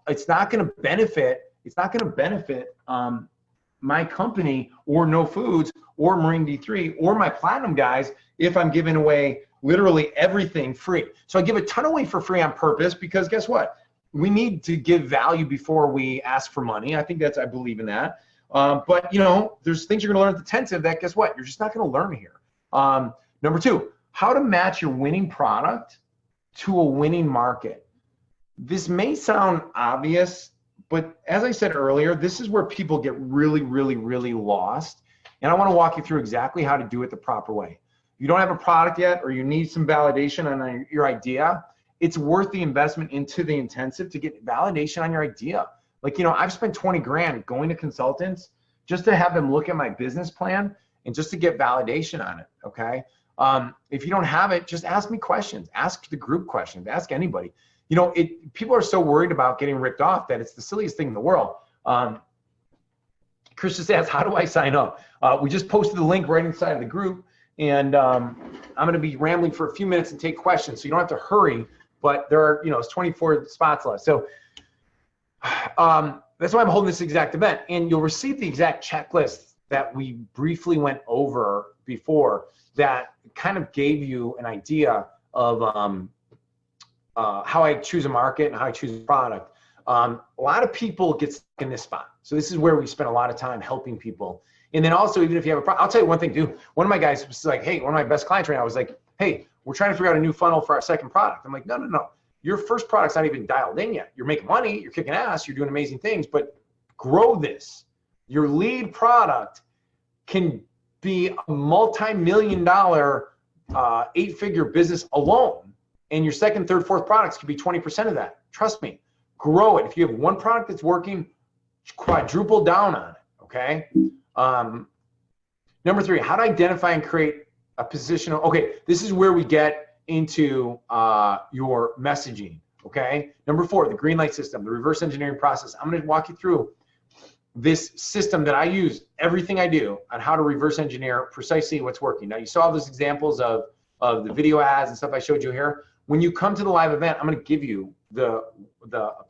it's not going to benefit my company or No Foods or Marine D3 or my Platinum guys if I'm giving away literally everything free. So I give a ton away for free on purpose because guess what? We need to give value before we ask for money. I believe in that. But there's things you're gonna learn at the intensive that guess what? You're just not gonna learn here. Number two, how to match your winning product to a winning market. This may sound obvious, but as I said earlier, this is where people get really, really, really lost. And I want to walk you through exactly how to do it the proper way. If you don't have a product yet, or you need some validation on your idea, it's worth the investment into the intensive to get validation on your idea. Like, I've spent 20 grand going to consultants just to have them look at my business plan and just to get validation on it, okay? If you don't have it, just ask me questions. Ask the group questions. Ask anybody. People are so worried about getting ripped off that it's the silliest thing in the world. Chris just asked, how do I sign up? We just posted the link right inside of the group, and I'm going to be rambling for a few minutes and take questions, so you don't have to hurry, but there are, it's 24 spots left. So that's why I'm holding this exact event, and you'll receive the exact checklist that we briefly went over before that kind of gave you an idea of how I choose a market and how I choose a product. A lot of people get stuck in this spot. So this is where we spend a lot of time helping people. And then also, even if you have a product, I'll tell you one thing too. One of my guys was like, hey, one of my best clients right now was like, hey, we're trying to figure out a new funnel for our second product. I'm like, no. Your first product's not even dialed in yet. You're making money, you're kicking ass, you're doing amazing things, but grow this. Your lead product can be a multi-million-dollar, 8-figure business alone. And your second, third, fourth products could be 20% of that. Trust me, grow it. If you have one product that's working, quadruple down on it, okay? Number three, how to identify and create a positional. Okay, this is where we get into your messaging, okay? Number four, the green light system, the reverse engineering process. I'm gonna walk you through this system that I use, everything I do on how to reverse engineer precisely what's working. Now, you saw those examples of the video ads and stuff I showed you here. When you come to the live event, I'm going to give you the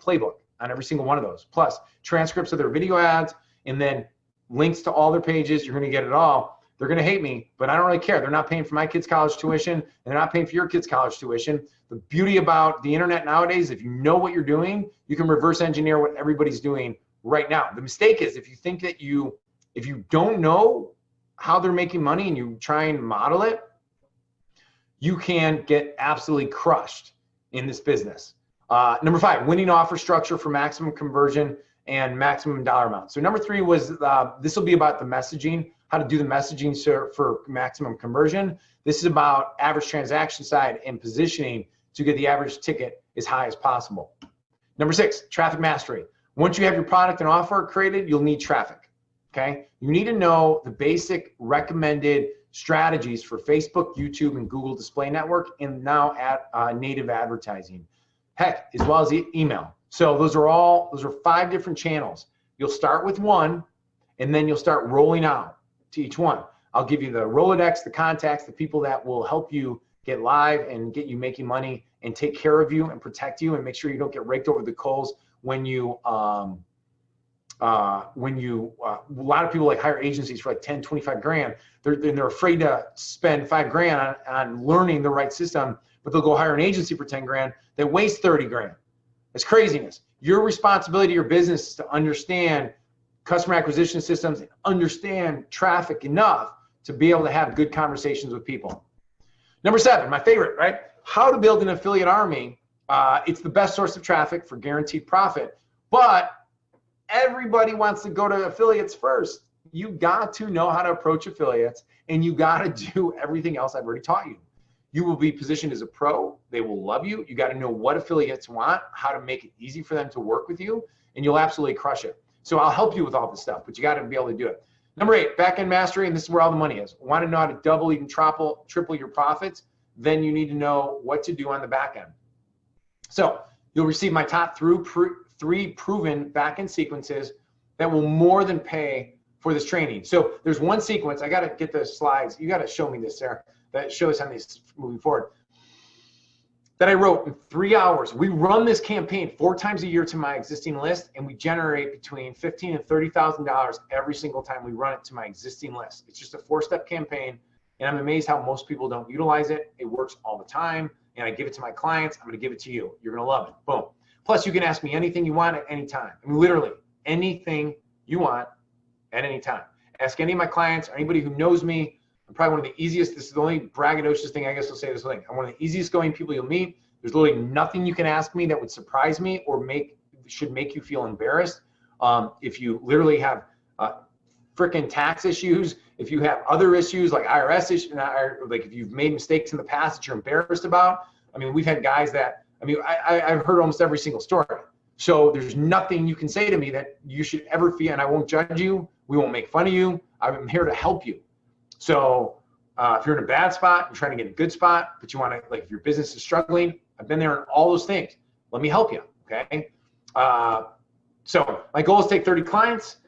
playbook on every single one of those, plus transcripts of their video ads, and then links to all their pages. You're going to get it all. They're going to hate me, but I don't really care. They're not paying for my kids' college tuition, and they're not paying for your kids' college tuition. The beauty about the internet nowadays, if you know what you're doing, you can reverse engineer what everybody's doing right now. The mistake is if you think that if you don't know how they're making money and you try and model it, you can get absolutely crushed in this business. Number 5, winning offer structure for maximum conversion and maximum dollar amount. So number 3 was, this will be about the messaging, how to do the messaging for maximum conversion. This is about average transaction side and positioning to get the average ticket as high as possible. Number 6, traffic mastery. Once you have your product and offer created, you'll need traffic, okay? You need to know the basic recommended strategies for Facebook, YouTube, and Google Display Network, and now native advertising. Heck, as well as email. So those are 5 different channels. You'll start with one, and then you'll start rolling out to each one. I'll give you the Rolodex, the contacts, the people that will help you get live and get you making money and take care of you and protect you and make sure you don't get raked over the coals when you a lot of people like hire agencies for like 10, 25 grand. They're afraid to spend 5 grand on learning the right system, but they'll go hire an agency for 10 grand that wastes 30 grand. It's craziness. Your responsibility, your business is to understand customer acquisition systems and understand traffic enough to be able to have good conversations with people. Number 7, my favorite, right? How to build an affiliate army. It's the best source of traffic for guaranteed profit, but everybody wants to go to affiliates first. You got to know how to approach affiliates, and you got to do everything else I've already taught you. You will be positioned as a pro. They will love you. You got to know what affiliates want, how to make it easy for them to work with you, and you'll absolutely crush it. So I'll help you with all this stuff, but you got to be able to do it. Number 8, back-end mastery, and this is where all the money is. Want to know how to double, even triple your profits? Then you need to know what to do on the back end. So you'll receive my top 3 proven back-end sequences that will more than pay for this training. So there's one sequence. I got to get the slides. You got to show me this, Sarah, that shows on these moving forward, that I wrote in 3 hours. We run this campaign 4 times a year to my existing list, and we generate between $15,000 and $30,000 every single time we run it to my existing list. It's just a 4-step campaign, and I'm amazed how most people don't utilize it. It works all the time, and I give it to my clients. I'm going to give it to you. You're going to love it. Boom. Plus, you can ask me anything you want at any time. I mean, literally anything you want at any time. Ask any of my clients or anybody who knows me. I'm probably one of the easiest. This is the only braggadocious thing I guess I'll say this thing. I'm one of the easiest going people you'll meet. There's literally nothing you can ask me that would surprise me or should make you feel embarrassed. If you literally have freaking tax issues, if you have other issues like IRS issues, like if you've made mistakes in the past that you're embarrassed about. I mean, we've had guys that, I've heard almost every single story. So there's nothing you can say to me that you should ever feel, and I won't judge you. We won't make fun of you. I'm here to help you. So if you're in a bad spot, you're trying to get a good spot, but you want to, like if your business is struggling, I've been there in all those things. Let me help you, okay? So my goal is to take 30 clients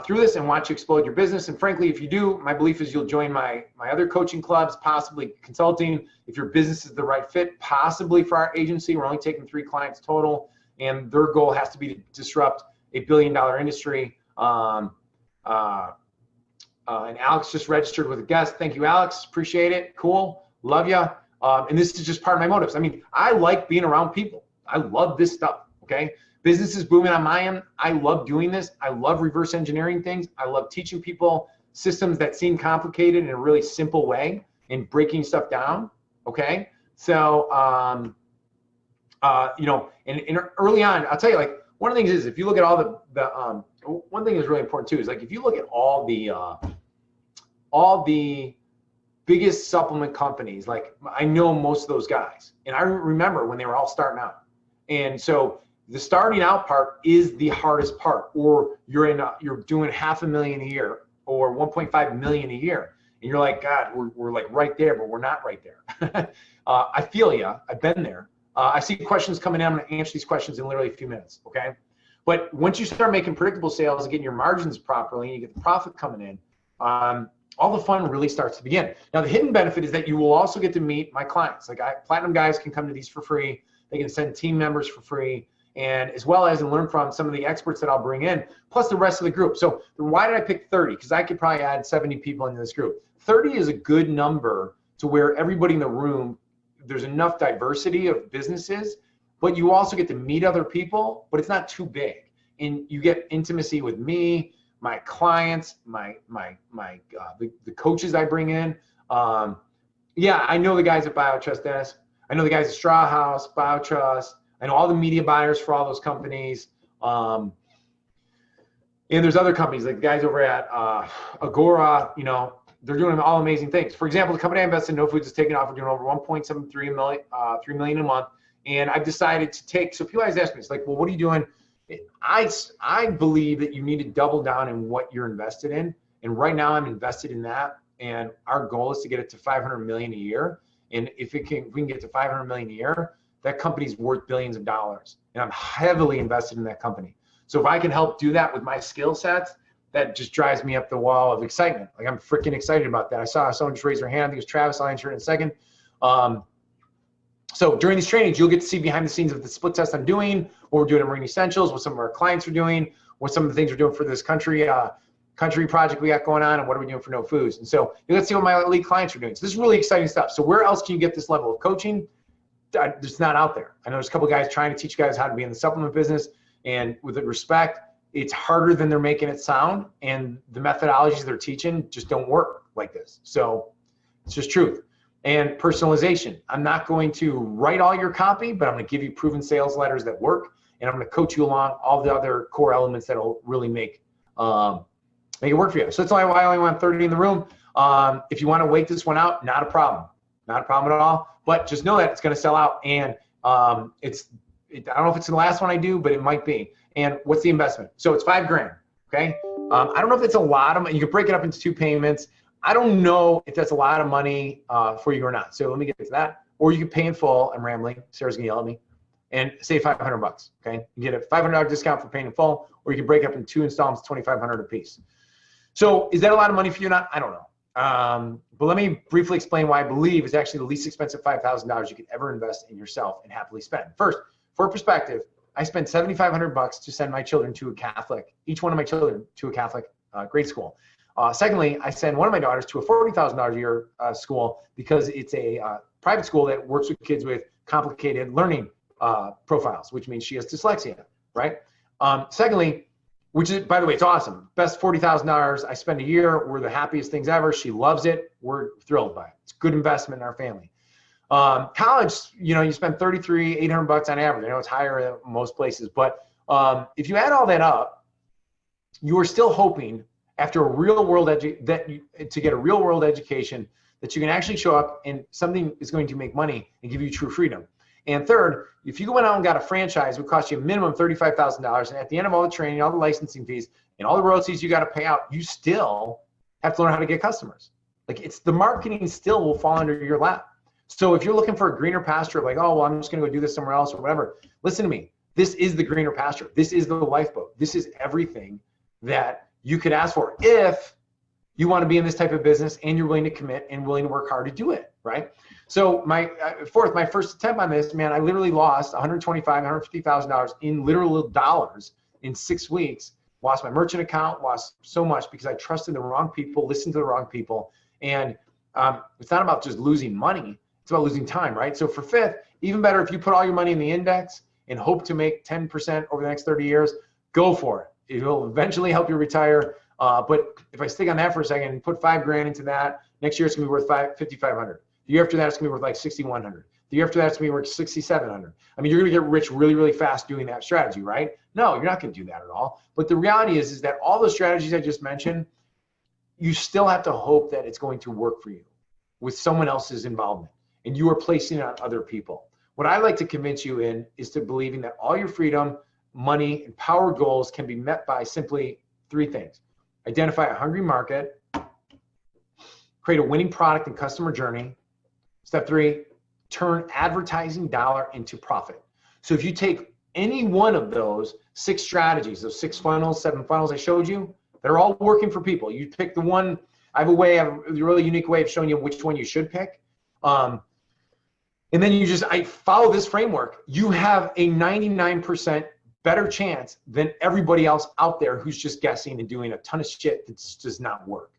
through this and watch you explode your business. And frankly, if you do, my belief is you'll join my other coaching clubs, possibly consulting. If your business is the right fit, possibly for our agency. We're only taking 3 clients total, and their goal has to be to disrupt a $1 billion industry. And Alex just registered with a guest. Thank you, Alex. Appreciate it. Cool. Love you. And this is just part of my motives. I mean, I like being around people. I love this stuff, okay? Business is booming on my end. I love doing this. I love reverse engineering things. I love teaching people systems that seem complicated in a really simple way and breaking stuff down, okay? So, and early on, I'll tell you, like, one of the things is if you look at all one thing that's really important too is like if you look at all the biggest supplement companies, like I know most of those guys, and I remember when they were all starting out. And so the starting out part is the hardest part, or you're doing $500,000 a year or 1.5 million a year, and you're like, God, we're like right there, but we're not right there. I feel you. I've been there. I see questions coming in. I'm going to answer these questions in literally a few minutes, okay? But once you start making predictable sales and getting your margins properly and you get the profit coming in, all the fun really starts to begin. Now, the hidden benefit is that you will also get to meet my clients. Like Platinum guys can come to these for free. They can send team members for free, and as well as learn from some of the experts that I'll bring in, plus the rest of the group. So why did I pick 30? Because I could probably add 70 people into this group. 30 is a good number to where everybody in the room, there's enough diversity of businesses, but you also get to meet other people, but it's not too big. And you get intimacy with me, my clients, the coaches I bring in. Yeah, I know the guys at BioTrust, Dennis. I know the guys at Straw House, BioTrust. I know all the media buyers for all those companies. And there's other companies like the guys over at Agora, you know, they're doing all amazing things. For example, the company I invested in, No Foods, is taking off. We're doing over 1.73 million, 3 million a month. And I've decided to take, so people always ask me, it's like, well, what are you doing? I believe that you need to double down in what you're invested in. And right now I'm invested in that. And our goal is to get it to 500 million a year. And if we can get to 500 million a year, that company's worth billions of dollars. And I'm heavily invested in that company. So if I can help do that with my skill sets, that just drives me up the wall of excitement. Like, I'm freaking excited about that. I saw someone just raise their hand. I think it was Travis. I'll answer it in a second. So during these trainings, you'll get to see behind the scenes of the split test I'm doing, what we're doing at Marine Essentials, what some of our clients are doing, what some of the things we're doing for this country project we got going on, and what are we doing for No Foods. And so you'll get to see what my elite clients are doing. So this is really exciting stuff. So where else can you get this level of coaching? It's not out there. I know there's a couple of guys trying to teach guys how to be in the supplement business, and with respect, it's harder than they're making it sound, and the methodologies they're teaching just don't work like this. So it's just truth. And personalization. I'm not going to write all your copy, but I'm going to give you proven sales letters that work, and I'm going to coach you along all the other core elements that'll really make it work for you. So that's why I only want 30 in the room. If you want to wait this one out, not a problem. Not a problem at all. But just know that it's going to sell out, and I don't know if it's the last one I do, but it might be. And what's the investment? So it's $5,000. Okay. I don't know if it's a lot of money. You can break it up into 2 payments. I don't know if that's a lot of money for you or not. So let me get to that. Or you can pay in full. I'm rambling. Sarah's gonna yell at me. And save $500. Okay. You get a $500 discount for paying in full, or you can break it up in 2 installments, $2,500 a piece. So is that a lot of money for you or not? I don't know. But let me briefly explain why I believe it's actually the least expensive $5,000 you could ever invest in yourself and happily spend. First, for perspective, I spent $7,500 to send my children to a Catholic, each one of my children to a Catholic grade school. Secondly, I send one of my daughters to a $40,000 a year school because it's a private school that works with kids with complicated learning profiles, which means she has dyslexia, right? Secondly, which is, by the way, it's awesome. Best $40,000 I spend a year. We're the happiest things ever. She loves it. We're thrilled by it. It's a good investment in our family. College, you know, you spend $800 on average. I know it's higher in most places, but if you add all that up, you are still hoping after a real world to get a real world education that you can actually show up and something is going to make money and give you true freedom. And third, if you went out and got a franchise, it would cost you a minimum $35,000. And at the end of all the training, all the licensing fees, and all the royalties you got to pay out, you still have to learn how to get customers. Like, it's the marketing still will fall under your lap. So if you're looking for a greener pasture, like, oh, well, I'm just going to go do this somewhere else or whatever, listen to me. This is the greener pasture. This is the lifeboat. This is everything that you could ask for if you want to be in this type of business and you're willing to commit and willing to work hard to do it, right? So my first attempt on this, man, I literally lost $125,000, $150,000 in literal dollars in 6 weeks. Lost my merchant account, lost so much because I trusted the wrong people, listened to the wrong people. And it's not about just losing money. It's about losing time, right? So for fifth, even better, if you put all your money in the index and hope to make 10% over the next 30 years, go for it. It will eventually help you retire. But if I stick on that for a second and put $5,000 into that, next year it's gonna be worth $5,500. The year after that, it's gonna be worth like $6,100. The year after that, it's gonna be worth $6,700. I mean, you're gonna get rich really, really fast doing that strategy, right? No, you're not gonna do that at all. But the reality is that all those strategies I just mentioned, you still have to hope that it's going to work for you with someone else's involvement, and you are placing it on other people. What I like to convince you in is to believing that all your freedom, money, and power goals can be met by simply 3 things. Identify a hungry market, create a winning product and customer journey. Step 3, turn advertising dollar into profit. So if you take any one of those 6 strategies, those 6 funnels, 7 funnels I showed you, they're all working for people. You pick the one. I have a really unique way of showing you which one you should pick. And then I follow this framework. You have a 99% better chance than everybody else out there who's just guessing and doing a ton of shit that does not work.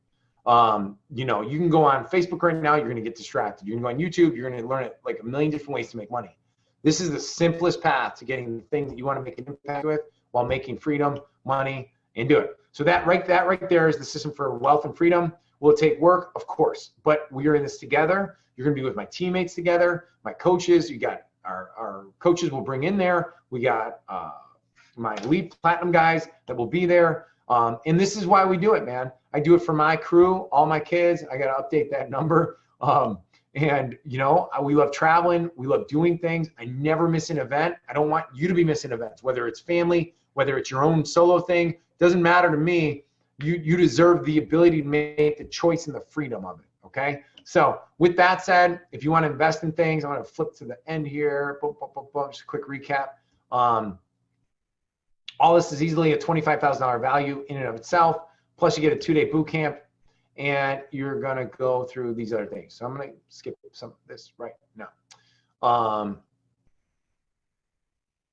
You know, you can go on Facebook right now, you're gonna get distracted. You can go on YouTube, you're gonna learn like a million different ways to make money. This is the simplest path to getting the thing that you wanna make an impact with while making freedom, money, and do it. So that right there is the system for wealth and freedom. Will it take work? Of course, but we are in this together. You're going to be with my teammates together, my coaches. You got our coaches will bring in there. We got my elite platinum guys that will be there. And this is why we do it, man. I do it for my crew, all my kids. I got to update that number. And you know, we love traveling. We love doing things. I never miss an event. I don't want you to be missing events, whether it's family, whether it's your own solo thing. Doesn't matter to me. You deserve the ability to make the choice and the freedom of it. Okay. So with that said, if you want to invest in things, I'm going to flip to the end here. Boom, boom, boom, boom. Just a quick recap. All this is easily a $25,000 value in and of itself. Plus you get a 2-day boot camp and you're going to go through these other things. So I'm going to skip some of this right now. All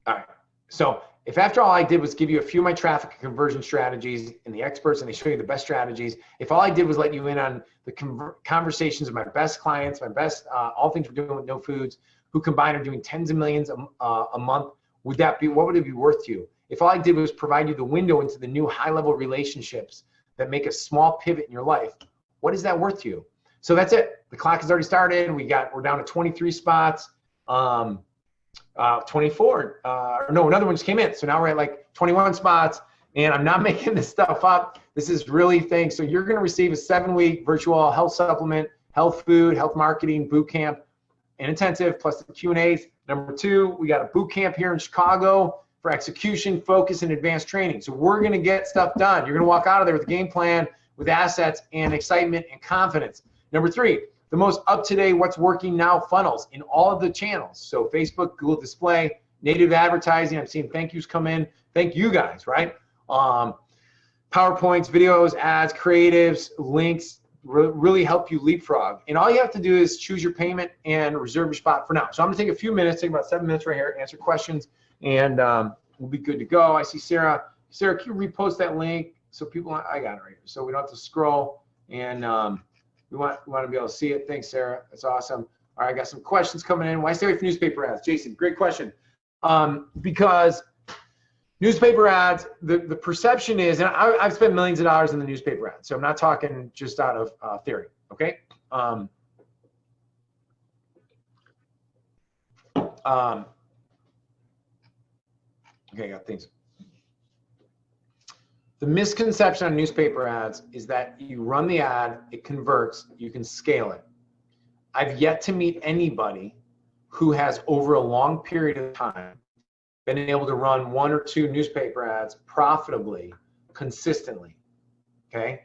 right. So if after all I did was give you a few of my traffic and conversion strategies and the experts, and they show you the best strategies, if all I did was let you in on the conversations of my best clients, my best, all things we're doing with No Foods, who combined are doing tens of millions a month, what would it be worth to you? If all I did was provide you the window into the new high-level relationships that make a small pivot in your life, what is that worth to you? So that's it. The clock has already started. We're down to 23 spots. 24, no, another one just came in. So now we're at like 21 spots, and I'm not making this stuff up. This is really things. So you're going to receive a 7-week virtual health supplement, health food, health marketing boot camp and intensive, plus the Q&As. Number 2, we got a boot camp here in Chicago for execution, focus, and advanced training. So we're going to get stuff done. You're going to walk out of there with a game plan, with assets and excitement and confidence. Number 3, the most up-to-date what's working now funnels in all of the channels. So Facebook, Google Display, native advertising. I'm seeing thank yous come in. Thank you guys, right? PowerPoints, videos, ads, creatives, links, really help you leapfrog. And all you have to do is choose your payment and reserve your spot for now. So I'm gonna take a few minutes, take about 7 minutes right here, answer questions, and we'll be good to go. I see Sarah. Sarah, can you repost that link so people, I got it right here. So we don't have to scroll, and we want to be able to see it. Thanks, Sarah. That's awesome. All right, I got some questions coming in. Why stay away from newspaper ads? Jason, great question. Because newspaper ads, the perception is, and I've spent millions of dollars in the newspaper ads, so I'm not talking just out of theory, okay? Okay, I got things. The misconception on newspaper ads is that you run the ad, it converts, you can scale it. I've yet to meet anybody who has, over a long period of time, been able to run 1 or 2 newspaper ads profitably, consistently. Okay,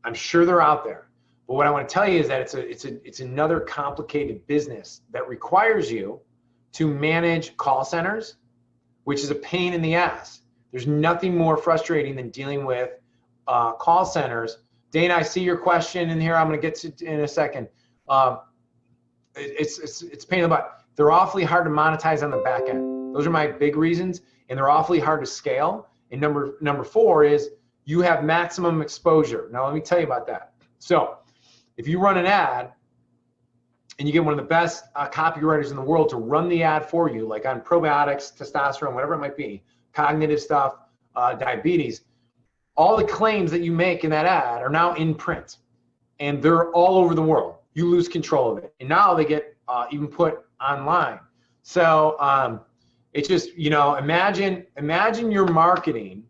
I'm sure they're out there, but what I want to tell you is that it's another complicated business that requires you to manage call centers, which is a pain in the ass. There's nothing more frustrating than dealing with call centers. Dana, I see your question in here. I'm going to get to it in a second. It's pain in the butt. They're awfully hard to monetize on the back end. Those are my big reasons, and they're awfully hard to scale. And number 4 is you have maximum exposure. Now let me tell you about that. So if you run an ad and you get one of the best copywriters in the world to run the ad for you, like on probiotics, testosterone, whatever it might be, cognitive stuff, diabetes, all the claims that you make in that ad are now in print, and they're all over the world. You lose control of it, and now they get even put online. So it's just, you know, imagine your marketing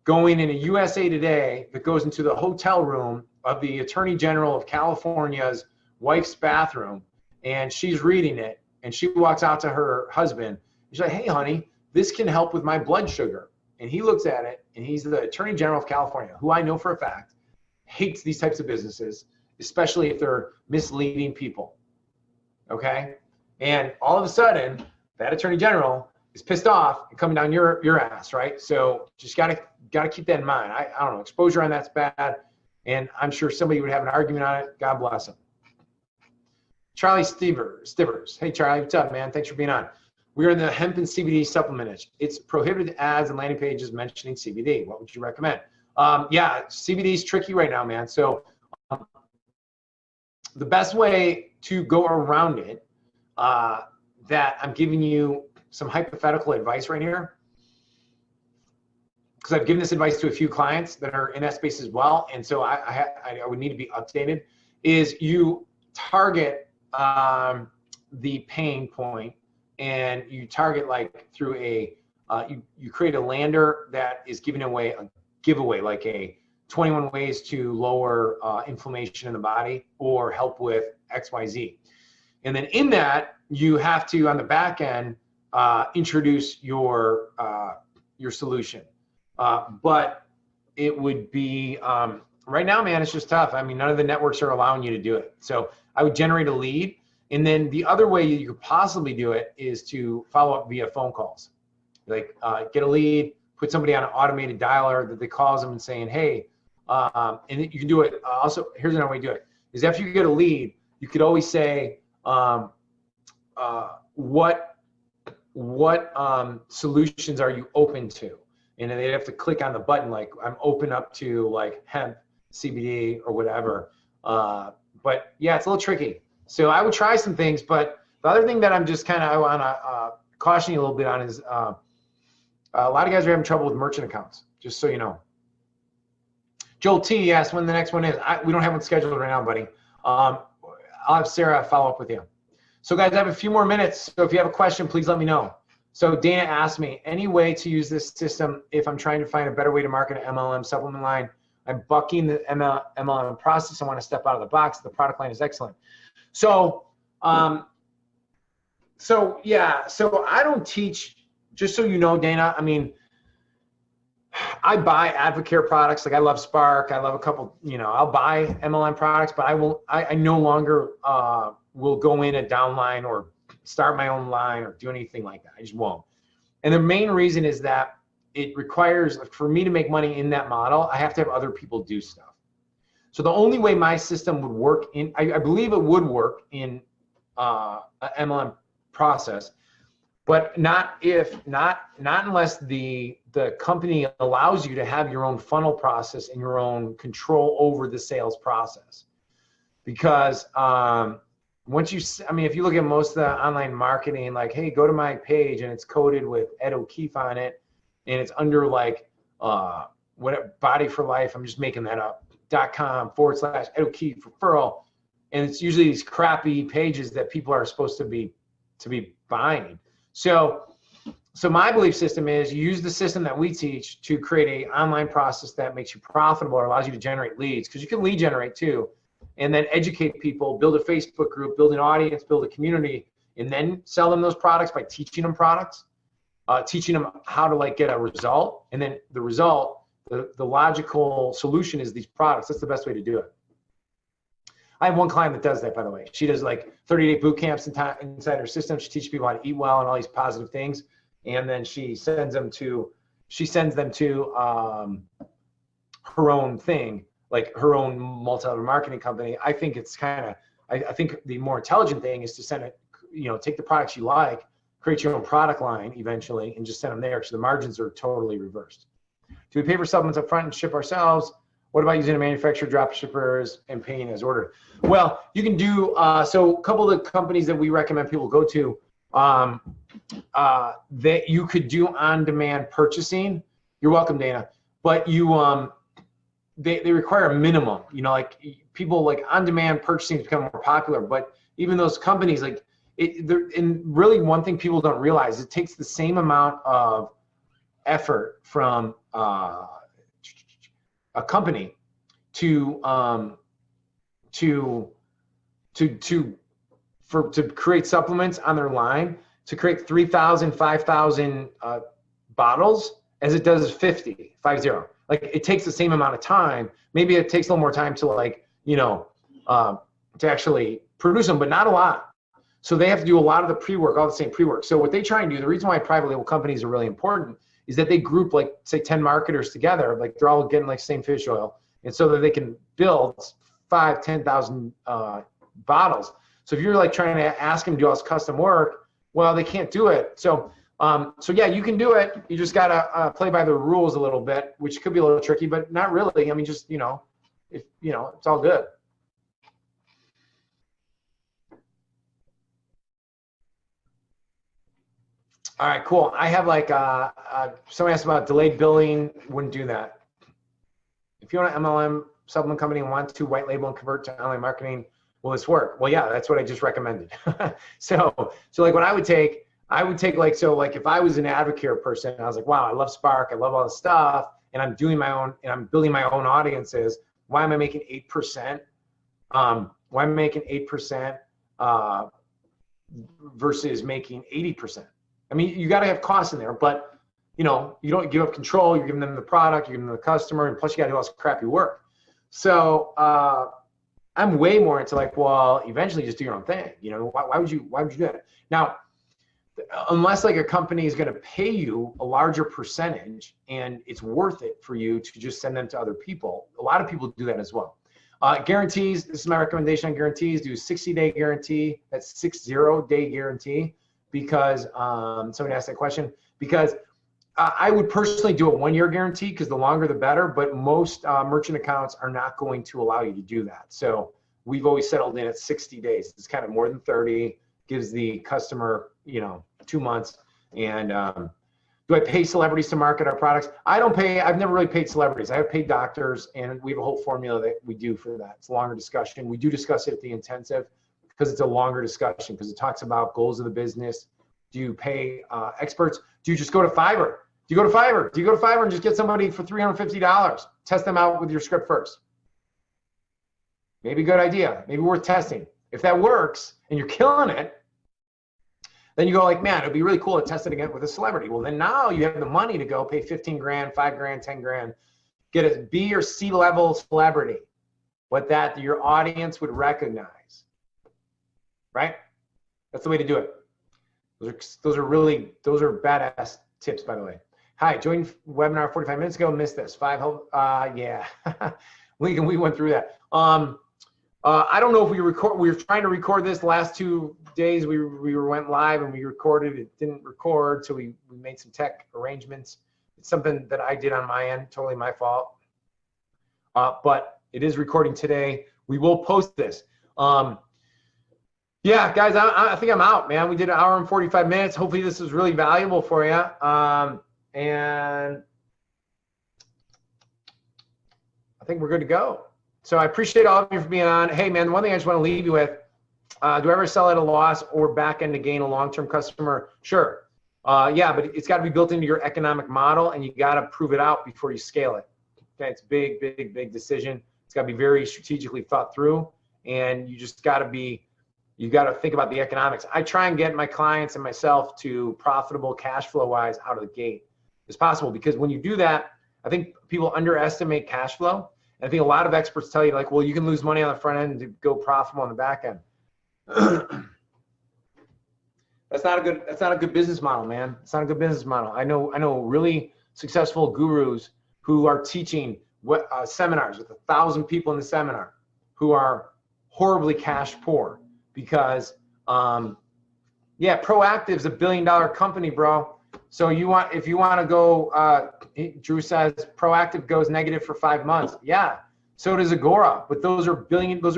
going in a USA Today that goes into the hotel room of the Attorney General of California's wife's bathroom, and she's reading it, and she walks out to her husband. She's like, "Hey, honey, this can help with my blood sugar." And he looks at it, and he's the Attorney General of California, who I know for a fact hates these types of businesses, especially if they're misleading people. Okay? And all of a sudden, that Attorney General is pissed off and coming down your ass, right? So just gotta keep that in mind. I don't know, exposure on that's bad, and I'm sure somebody would have an argument on it. God bless them. Charlie Stivers. Hey, Charlie, what's up, man? Thanks for being on. We are in the hemp and CBD supplement niche. It's prohibited ads and landing pages mentioning CBD. What would you recommend? Yeah, CBD is tricky right now, man. So the best way to go around it, that I'm giving you some hypothetical advice right here. because I've given this advice to a few clients that are in that space as well, and so I would need to be updated, is you target the pain point, and you target like through a, you create a lander that is giving away a giveaway, like a 21 ways to lower inflammation in the body or help with XYZ. And then in that, you have to, on the back end, introduce your solution. But it would be, right now, man, it's just tough. I mean, none of the networks are allowing you to do it. So I would generate a lead. And then the other way you could possibly do it is to follow up via phone calls. Like get a lead, put somebody on an automated dialer that they calls them and saying, hey, and you can do it. Also, here's another way to do it, is after you get a lead, you could always say, what solutions are you open to? And then they'd have to click on the button, like I'm open up to like hemp, CBD or whatever. But yeah, it's a little tricky. So I would try some things, but the other thing that I'm just kind of, I want to caution you a little bit on is a lot of guys are having trouble with merchant accounts, just so you know. Joel T asked when the next one is. We don't have one scheduled right now, buddy. I'll have Sarah follow up with you. So guys, I have a few more minutes. So if you have a question, please let me know. So Dana asked me, any way to use this system if I'm trying to find a better way to market an MLM supplement line? I'm bucking the MLM process. I want to step out of the box. The product line is excellent. So, yeah, so I don't teach, just so you know, Dana, I mean, I buy Advocare products. Like I love Spark. I love a couple, you know, I'll buy MLM products, but I no longer will go in a downline or start my own line or do anything like that. I just won't. And the main reason is that it requires, for me to make money in that model, I have to have other people do stuff. So the only way my system would work in, I believe it would work in an MLM process, but not unless the company allows you to have your own funnel process and your own control over the sales process. Because once you, I mean, if you look at most of the online marketing, like, hey, go to my page and it's coded with Ed O'Keefe on it, and it's under like what Body for Life, I'm just making that up, .com/Ed O'Keefe referral, and it's usually these crappy pages that people are supposed to be buying. So my belief system is you use the system that we teach to create an online process that makes you profitable or allows you to generate leads, because you can lead generate too, and then educate people, build a Facebook group, build an audience, build a community, and then sell them those products by teaching them products, teaching them how to like get a result, and then the result, the logical solution is these products. That's the best way to do it. I have one client that does that, by the way. She does like 30-day boot camps inside her system. She teaches people how to eat well and all these positive things, and then she sends them to her own thing, like her own multi-level marketing company. I think it's kind of, I think the more intelligent thing is to send it, you know, take the products you like, create your own product line eventually, and just send them there, because the margins are totally reversed. Do we pay for supplements up front and ship ourselves? What about using a manufacturer, drop shippers, and paying as ordered? Well, you can do, so a couple of the companies that we recommend people go to, that you could do on-demand purchasing. You're welcome, Dana. But you, they require a minimum, you know, like people like on-demand purchasing has become more popular, but even those companies, like, and really one thing people don't realize, it takes the same amount of effort from a company to create supplements on their line, to create 3,000, 5,000 bottles as it does 50. Like it takes the same amount of time. Maybe it takes a little more time to like, you know, to actually produce them, but not a lot. So they have to do a lot of the pre-work, all the same pre-work. So what they try and do, the reason why private label companies are really important is that they group like say 10 marketers together, like they're all getting like same fish oil, and so that they can build 5,000, 10,000 bottles. So if you're like trying to ask them to do all this custom work, well, they can't do it. So yeah, you can do it. You just gotta play by the rules a little bit, which could be a little tricky, but not really. I mean, just, you know, it's all good. All right, cool. I have like, someone asked about delayed billing, wouldn't do that. If you want an MLM supplement company and want to white label and convert to online marketing, will this work? Well, yeah, that's what I just recommended. So like what I would take like, so like if I was an Advocare person, and I was like, wow, I love Spark, I love all this stuff, and I'm doing my own, and I'm building my own audiences. Why am I making 8%? Why am I making 8% versus making 80%? I mean, you got to have costs in there, but you know, you don't give up control. You're giving them the product, you're giving them the customer, and plus you got to do all this crappy work. So I'm way more into like, well, eventually just do your own thing. You know, why would you do that? Now, unless like a company is going to pay you a larger percentage and it's worth it for you to just send them to other people. A lot of people do that as well. Guarantees, this is my recommendation on guarantees, do a 60-day guarantee. That's 60-day guarantee, because somebody asked that question, because I would personally do a 1-year guarantee, because the longer the better, but most merchant accounts are not going to allow you to do that. So we've always settled in at 60 days. It's kind of more than 30, gives the customer, you know, 2 months. And do I pay celebrities to market our products? I've never really paid celebrities. I have paid doctors, and we have a whole formula that we do for that. It's a longer discussion. We do discuss it at the intensive, because it's a longer discussion, because it talks about goals of the business. Do you pay experts? Do you just go to Fiverr? Do you go to Fiverr and just get somebody for $350? Test them out with your script first. Maybe a good idea. Maybe worth testing. If that works and you're killing it, then you go like, man, it'd be really cool to test it again with a celebrity. Well, then now you have the money to go pay 15 grand, 5 grand, 10 grand, get a B or C level celebrity, but that your audience would recognize, right? That's the way to do it. Those are badass tips, by the way. Hi, joined webinar 45 minutes ago, missed this. Yeah, we went through that. I don't know if we were trying to record this last 2 days. We went live and we recorded. It didn't record, so we made some tech arrangements. It's something that I did on my end, totally my fault. But it is recording today. We will post this. Yeah, guys, I think I'm out, man. We did 1 hour and 45 minutes. Hopefully this is really valuable for you. And I think we're good to go. So I appreciate all of you for being on. Hey, man, one thing I just want to leave you with, do I ever sell at a loss or back end to gain a long-term customer? Sure. Yeah, but it's got to be built into your economic model, and you got to prove it out before you scale it. Okay, it's a big, big, big decision. It's got to be very strategically thought through, and you just got to you got to think about the economics. I try and get my clients and myself to profitable cash flow wise out of the gate as possible, because when you do that, I think people underestimate cash flow. And I think a lot of experts tell you like, well, you can lose money on the front end to go profitable on the back end. That's not a good business model, man. It's not a good business model. I know really successful gurus who are teaching seminars with 1,000 people in the seminar who are horribly cash poor because, yeah, Proactive's $1 billion company, bro. So if you want to go, Drew says Proactive goes negative for 5 months. Yeah, so does Agora, but those are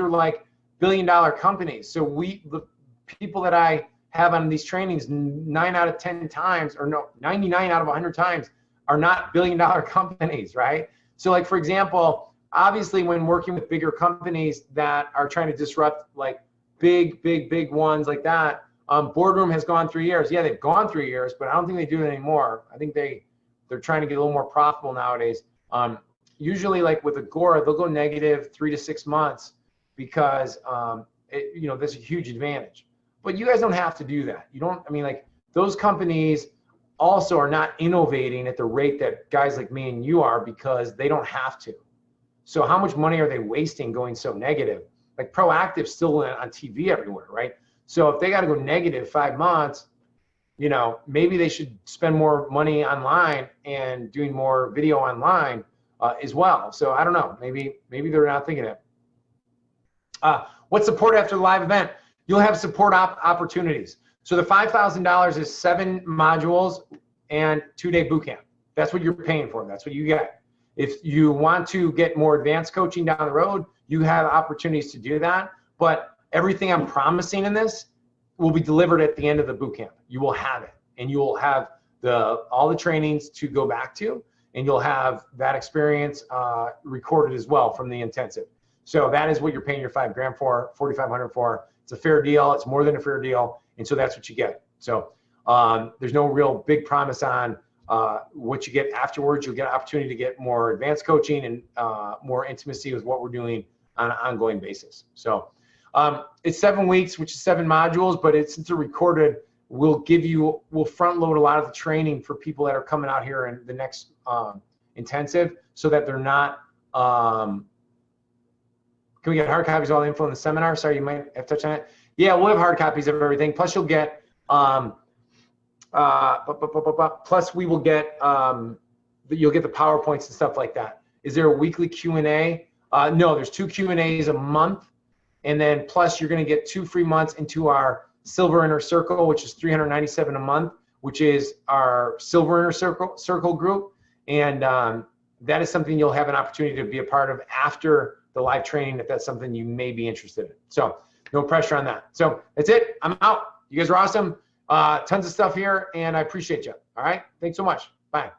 like $1 billion companies. So the people that I have on these trainings, 9 out of 10 times, or no, 99 out of 100 times are not $1 billion companies, right? So like, for example, obviously when working with bigger companies that are trying to disrupt like big ones like that, Boardroom has gone 3 years. Yeah, they've gone 3 years, but I don't think they do it anymore. I think they're trying to get a little more profitable nowadays. Usually like with Agora, they'll go negative 3 to 6 months because, there's a huge advantage. But you guys don't have to do that. Like those companies also are not innovating at the rate that guys like me and you are because they don't have to. So how much money are they wasting going so negative? Like Proactive's still on TV everywhere, right? So if they got to go negative 5 months, maybe they should spend more money online and doing more video online as well. So I don't know, maybe they're not thinking it. What's support after the live event? You'll have support opportunities. So the $5,000 is 7 modules and 2-day boot camp. That's what you're paying for. That's what you get. If you want to get more advanced coaching down the road, you have opportunities to do that. But everything I'm promising in this will be delivered at the end of the boot camp. You will have it. and you'll have all the trainings to go back to, and you'll have that experience recorded as well from the intensive. So that is what you're paying your $5,000 for, $4,500 for. It's a fair deal. It's more than a fair deal, and so that's what you get. So there's no real big promise on what you get afterwards. You'll get an opportunity to get more advanced coaching and more intimacy with what we're doing on an ongoing basis. So it's 7 weeks, which is 7 modules, but since they're recorded, we'll front load a lot of the training for people that are coming out here in the next intensive, so that they're not, can we get hard copies of all the info in the seminar? Sorry, you might have touched on it. Yeah, we'll have hard copies of everything. Plus you'll get, plus we will get, you'll get the PowerPoints and stuff like that. Is there a weekly Q&A? No, there's 2 Q&As a month. And then plus you're going to get 2 free months into our Silver Inner Circle, which is $397 a month, which is our Silver Inner Circle group. And that is something you'll have an opportunity to be a part of after the live training, if that's something you may be interested in. So no pressure on that. So that's it. I'm out. You guys are awesome. Tons of stuff here, and I appreciate you. All right. Thanks so much. Bye.